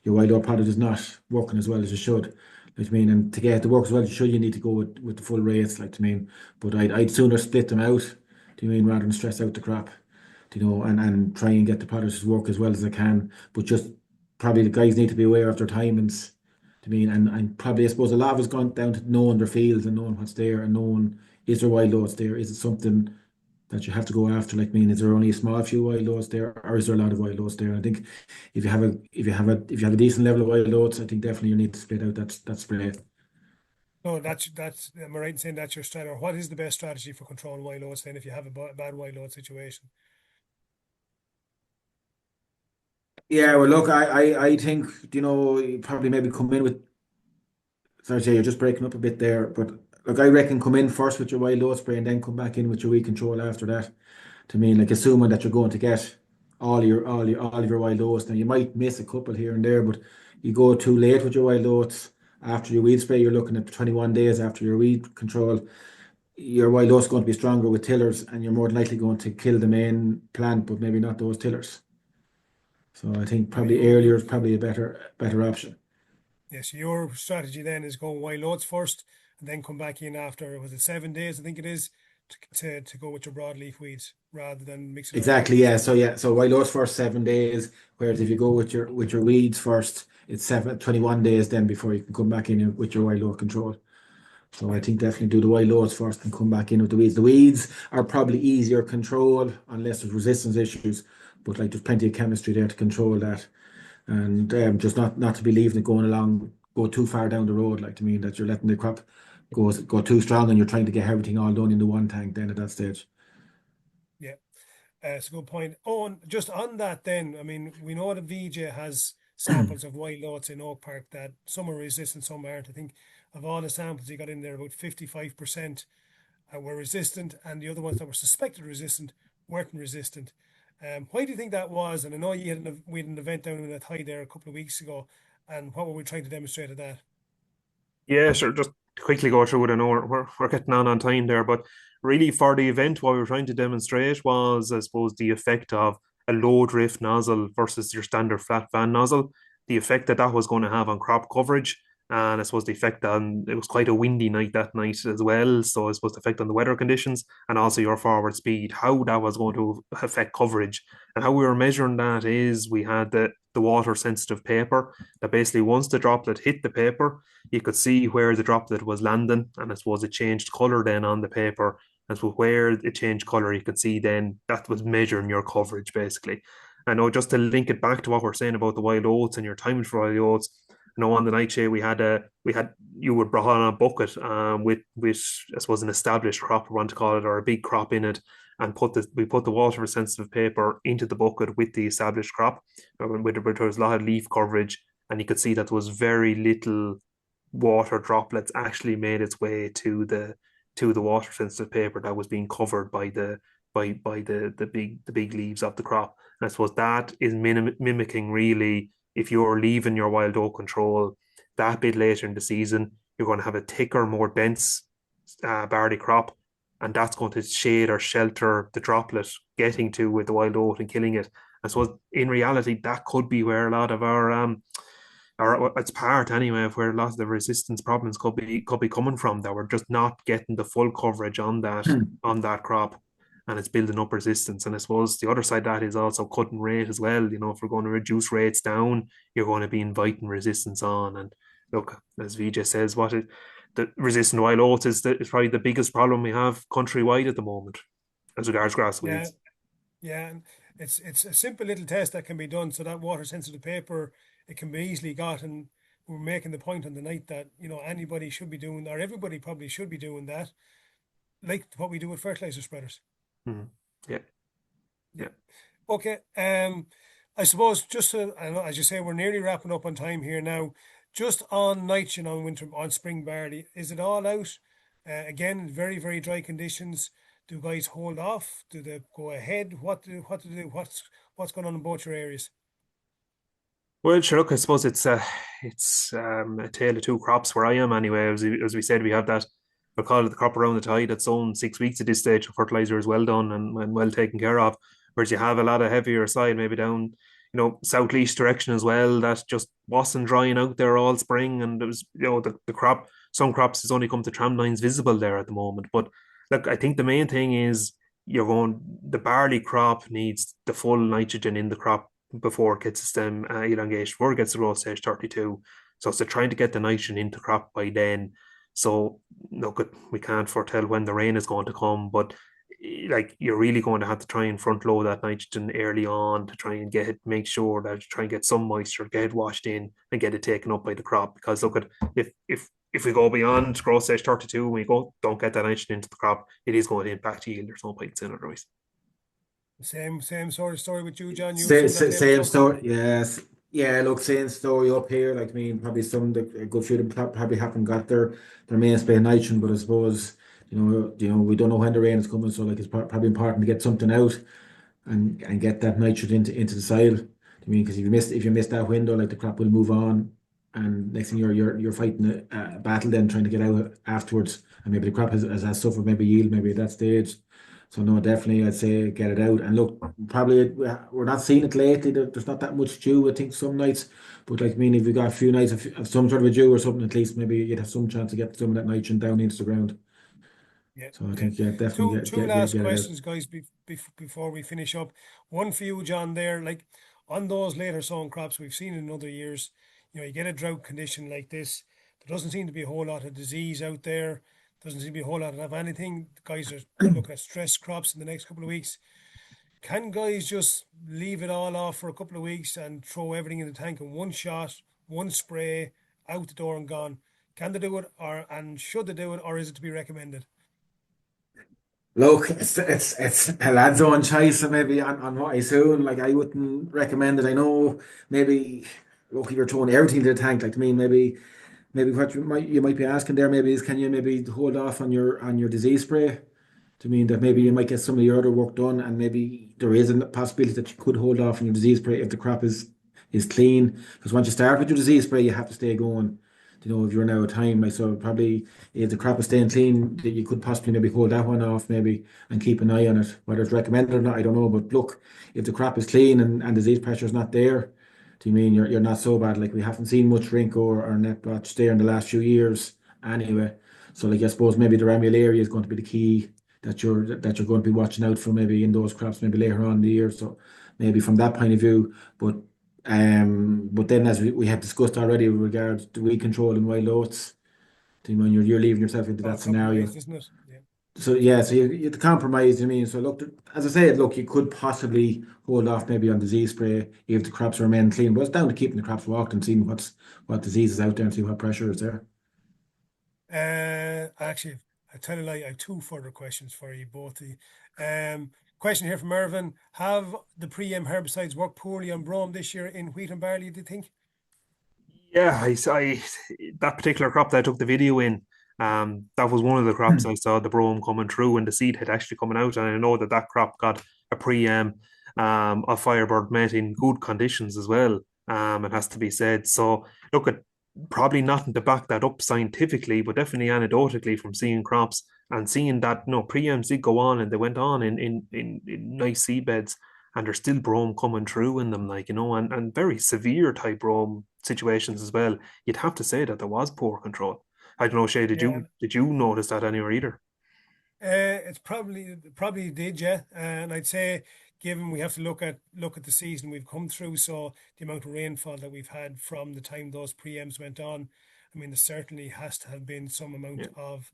wild oat product is not working as well as it should. Like, I mean, and to get it to work as well as it should, you need to go with the full rates, like I mean. But I'd sooner split them out, do you mean, rather than stress out the crop, and try and get the products to work as well as they can. But just probably the guys need to be aware of their timings. I mean, and probably I suppose a lot of it's gone down to knowing their fields and knowing what's there and knowing is there wild oats there? Is it something that you have to go after? Like, I mean, is there only a small few wild oats there, or is there a lot of wild oats there? I think if you have a decent level of wild oats, I think definitely you need to split out that spray. No, that's. Am I right in saying that's your strategy? Or what is the best strategy for controlling wild oats then if you have a bad wild oat situation? Yeah, well, look, I think you probably maybe come in with. Sorry, Jay, you're just breaking up a bit there, but look, I reckon come in first with your wild oat spray and then come back in with your weed control after that. To me, like assuming that you're going to get all of your wild oats. Now you might miss a couple here and there, but you go too late with your wild oats after your weed spray, you're looking at 21 days after your weed control. Your wild oats going to be stronger with tillers, and you're more than likely going to kill the main plant, but maybe not those tillers. So I think So probably earlier is probably a better option. yes, your strategy then is go wild oats first and then come back in after, was it 7 days? I think it is to go with your broadleaf weeds rather than mix it all in Exactly, at the yeah. same So time. yeah, so wild oats first 7 days, whereas if you go with your weeds first, it's 21 days then before you can come back in with your wild oat control. So I Yeah, think definitely do the wild oats first and come back in with the weeds. The weeds are probably easier control unless there's resistance issues, but like there's plenty of chemistry there to control that, and just not to be leaving it go too far down the road. Like to mean that you're letting the crop go too strong and you're trying to get everything all done in the one tank. Then at that stage, yeah. It's a good point. Oh, and just on that then, I mean, we know that VJ has samples of wild oats in Oak Park that some are resistant, some aren't. I think of all the samples he got in there, about 55% were resistant, and the other ones that were suspected resistant weren't resistant. Why do you think that was? And I know we had an event down in Athy there a couple of weeks ago, and what were we trying to demonstrate at that? Yeah, sure. Just quickly go through it. I know we're getting on time there, but really for the event, what we were trying to demonstrate was, I suppose, the effect of a low drift nozzle versus your standard flat fan nozzle, the effect that that was going to have on crop coverage, and I suppose the effect on it was quite a windy night that night as well. So I suppose the effect on the weather conditions and also your forward speed, how that was going to affect coverage, and how we were measuring that is we had the water sensitive paper that basically once the droplet hit the paper you could see where the droplet was landing, and I suppose it changed color then on the paper. And so where it changed color, you could see then that was measuring your coverage basically. I know just to link it back to what we're saying about the wild oats and your timing for wild oats. I know on the night shade we had you would brought on a bucket with I suppose an established crop we want to call it or a big crop in it and we put the water sensitive paper into the bucket with the established crop with there was a lot of leaf coverage and you could see that there was very little water droplets actually made its way to the water sensitive paper that was being covered by the big leaves of the crop. And I suppose that is mimicking really if you're leaving your wild oat control that bit later in the season, you're going to have a thicker, more dense barley crop, and that's going to shade or shelter the droplet getting to with the wild oat and killing it. I suppose in reality that could be where a lot of our or it's part anyway of where a lot of the resistance problems could be coming from that we're just not getting the full coverage on that crop and it's building up resistance. And I suppose the other side of that is also cutting rate as well. You know, if we're going to reduce rates down, you're going to be inviting resistance on. And look, as VJ says, the resistant wild oats is probably the biggest problem we have countrywide at the moment as regards grass Yeah, weeds. yeah, and it's a simple little test that can be done. So that water sensitive paper, it can be easily got, and we're making the point on the night that anybody should be doing, or everybody probably should be doing that, like what we do with fertilizer spreaders. Mhm. Yeah, Yeah. yeah. Okay. I suppose just I know, as you say, we're nearly wrapping up on time here now. Just on nitrogen on winter on spring barley, is it all out? Again, very very dry conditions. Do guys hold off? Do they go ahead? What to do? What's going on in both your areas? Well, sure. Look, I suppose it's a tale of two crops where I am anyway. As we said, we have that we'll call it the crop around the tide that's sown 6 weeks at this stage. Fertilizer is well done and well taken care of. Whereas you have a lot of heavier side, maybe down, southeast direction as well, that just wasn't drying out there all spring. And it was, the crop, some crops has only come to tram lines visible there at the moment. But look, I think the main thing is the barley crop needs the full nitrogen in the crop before it gets the stem elongation, before it gets to growth stage 32. So it's trying to get the nitrogen into crop by then. So look, we can't foretell when the rain is going to come, but like you're really going to have to try and front load that nitrogen early on to try and make sure that you try and get some moisture, get it washed in and get it taken up by the crop. Because look at if we go beyond growth stage 32 and we don't get that nitrogen into the crop, it is going to impact yield. There's no point in otherwise. Same sort of story with you, John. You've Same, seen that maybe same so far. story. Yes. Yeah, look, same story up here. Like, I mean, probably a good few of them probably haven't got their mainstay nitrogen, but I suppose, we don't know when the rain is coming, so like it's probably important to get something out and get that nitrogen into the soil. I mean, because if you miss that window, like the crop will move on, and next thing you're fighting a battle then trying to get out afterwards, and maybe the crop has suffered maybe yield maybe at that stage. So no, definitely I'd say get it out. And look, probably we're not seeing it lately. There's not that much dew. I think some nights, but like I mean, if you got a few nights of some sort of a dew or something, at least maybe you'd have some chance to get some of that nitrogen down into the ground. Yeah, So I yeah. think yeah, definitely Two last get it out. questions, guys, before we finish up. One for you, John. There, like on those later sown crops we've seen in other years, you get a drought condition like this. There doesn't seem to be a whole lot of disease out there. Doesn't seem to be a whole lot of anything. The guys are looking at stress crops in the next couple of weeks. Can guys just leave it all off for a couple of weeks and throw everything in the tank in one shot, one spray, out the door and gone? Can they do it, and should they do it, or is it to be recommended? Look, it's a lad's own choice, and maybe on what I soon. Like I wouldn't recommend it. I know maybe look, if you're throwing everything to the tank, like to me, maybe what you might be asking there maybe is can you maybe hold off on your disease spray Do you mean that maybe you might get some of your other work done, and maybe there is a possibility that you could hold off on your disease spray if the crop is clean? Because once you start with your disease spray, you have to stay going. If you're now out of time, like so, probably if the crop is staying clean, that you could possibly maybe hold that one off, maybe, and keep an eye on it. Whether it's recommended or not, I don't know. But look, if the crop is clean and disease pressure is not there, do you mean you're not so bad? Like we haven't seen much rink or net blotch there in the last few years, anyway. So like I suppose maybe the ramularia is going to be the key that you're going to be watching out for maybe in those crops maybe later on in the year. So maybe from that point of view, but then as we have discussed already with regards to weed control and wild oats, you mean you're leaving yourself into All that scenario. compromised, isn't it? Yeah. So yeah, so you have to compromise. I mean, so look, as I said, look, you could possibly hold off maybe on disease spray if the crops remain clean, but it's down to keeping the crops walked and seeing what disease is out there and see what pressure is there. Actually, I tell you, like, I have two further questions for you both. Question here from Irvin: have the pre-em herbicides worked poorly on brome this year in wheat and barley? Do you think? Yeah, that particular crop that I took the video in, that was one of the crops I saw the brome coming through and the seed had actually coming out, and I know that that crop got a pre-em of Firebird met in good conditions as well. It has to be said. So look at probably nothing to back that up scientifically, but definitely anecdotally from seeing crops and seeing that no pre-ems did go on and they went on in nice seed beds and there's still brome coming through in them, like, and very severe type brome situations as well. You'd have to say that there was poor control. I don't know, Shay, did Yeah, you notice that anywhere either? it's probably did, yeah. And I'd say, given we have to look at the season we've come through, so the amount of rainfall that we've had from the time those preems went on, I mean, there certainly has to have been some amount Yeah. of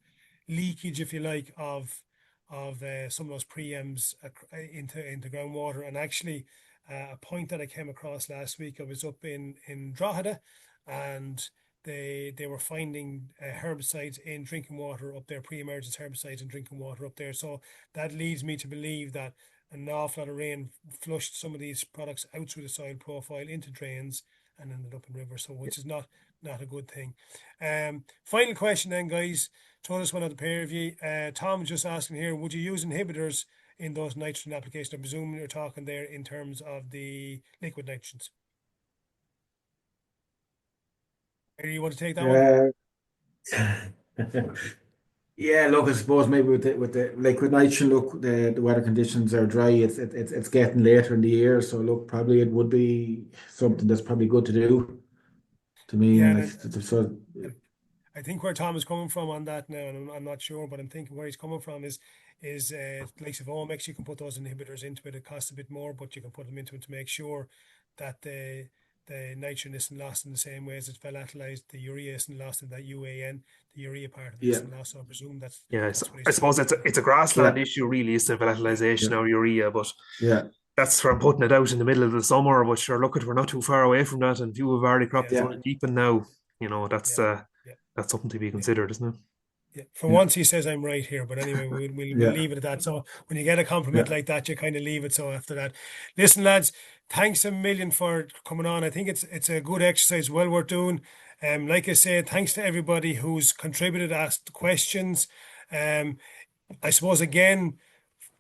leakage, if you like, of some of those preems into groundwater. And actually, a point that I came across last week, I was up in Drogheda, and they were finding herbicides in drinking water up there, pre-emergence herbicides in drinking water up there. So that leads me to believe that an awful lot of rain flushed some of these products out through the soil profile into drains and ended up in rivers. So which is not a good thing. Final question then, guys. Throw this one at the pair of you. Tom was just asking here: would you use inhibitors in those nitrogen applications? I'm presuming you're talking there in terms of the liquid nitrogens. Do you want to take that one? Uh, yeah, look, I suppose maybe with the liquid nitrogen, look, the weather conditions are dry. It's getting later in the year, so look, probably it would be something that's probably good to do. To mean Yeah, like and so, I think where Tom is coming from on that now, and I'm not sure, but I'm thinking where he's coming from is like of Omex, you can put those inhibitors into it. It costs a bit more, but you can put them into it to make sure that the nitrogen isn't lost in the same way as it's volatilized. The urea isn't lost in that UAN. The urea part of it yeah, isn't lost. So I presume Yeah, that's what he's I suppose talking it's about. a grassland yeah, issue, really, is the Yeah, volatilization yeah, or urea, but yeah, that's from putting it out in the middle of the summer. But sure, look, we're not too far away from that, and if you have already crop yeah, that's yeah, only deepened now, yeah, yeah, that's something to be yeah. considered, isn't it? Yeah, for yeah, once he says I'm right here, but anyway, we'll yeah, leave it at that. So when you get a compliment yeah. like that, you kind of leave it. So after that, listen, lads, thanks a million for coming on. I think it's a good exercise, well worth doing. Like I said, thanks to everybody who's contributed, asked questions. Um, I suppose again,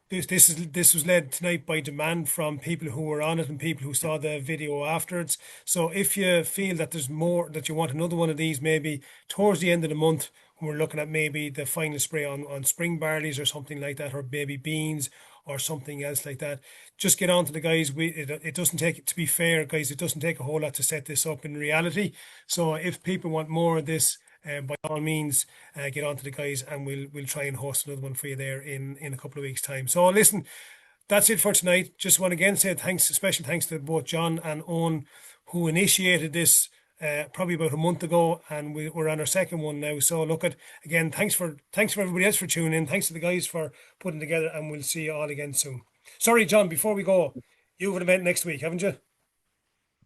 this was led tonight by demand from people who were on it and people who saw the video afterwards. So if you feel that there's more, that you want another one of these, maybe towards the end of the month, when we're looking at maybe the final spray on spring barleys or something like that, or maybe beans or something else like that, just get on to the guys. It doesn't take, to be fair, guys, it doesn't take a whole lot to set this up in reality. So if people want more of this, by all means, get on to the guys, and we'll try and host another one for you there in a couple of weeks' time. So listen, that's it for tonight. Just want to again say thanks, special thanks to both John and Eoin, who initiated this probably about a month ago, and we're on our second one now. So look at again, thanks for everybody else for tuning in. Thanks to the guys for putting together, and we'll see you all again soon. Sorry, John, before we go, you have an event next week, haven't you?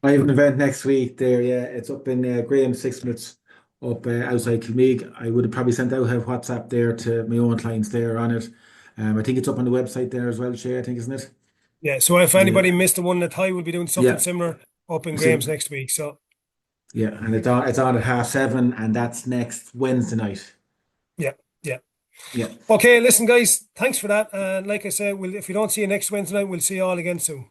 I have an event next week there. Yeah, it's up in Graham 6 minutes up outside Kilmeague. I would have probably sent out a WhatsApp there to my own clients there on it. I think it's up on the website there as well, Shay, I think, isn't it? Yeah. So if Yeah, anybody missed the one that I will be doing something yeah. similar up in So Graham's next week. So yeah, and it's on at 7:30, and that's next Wednesday night. yeah, yeah. Yeah. Okay, listen, guys, thanks for that. And like I said, if we don't see you next Wednesday night, we'll see you all again soon.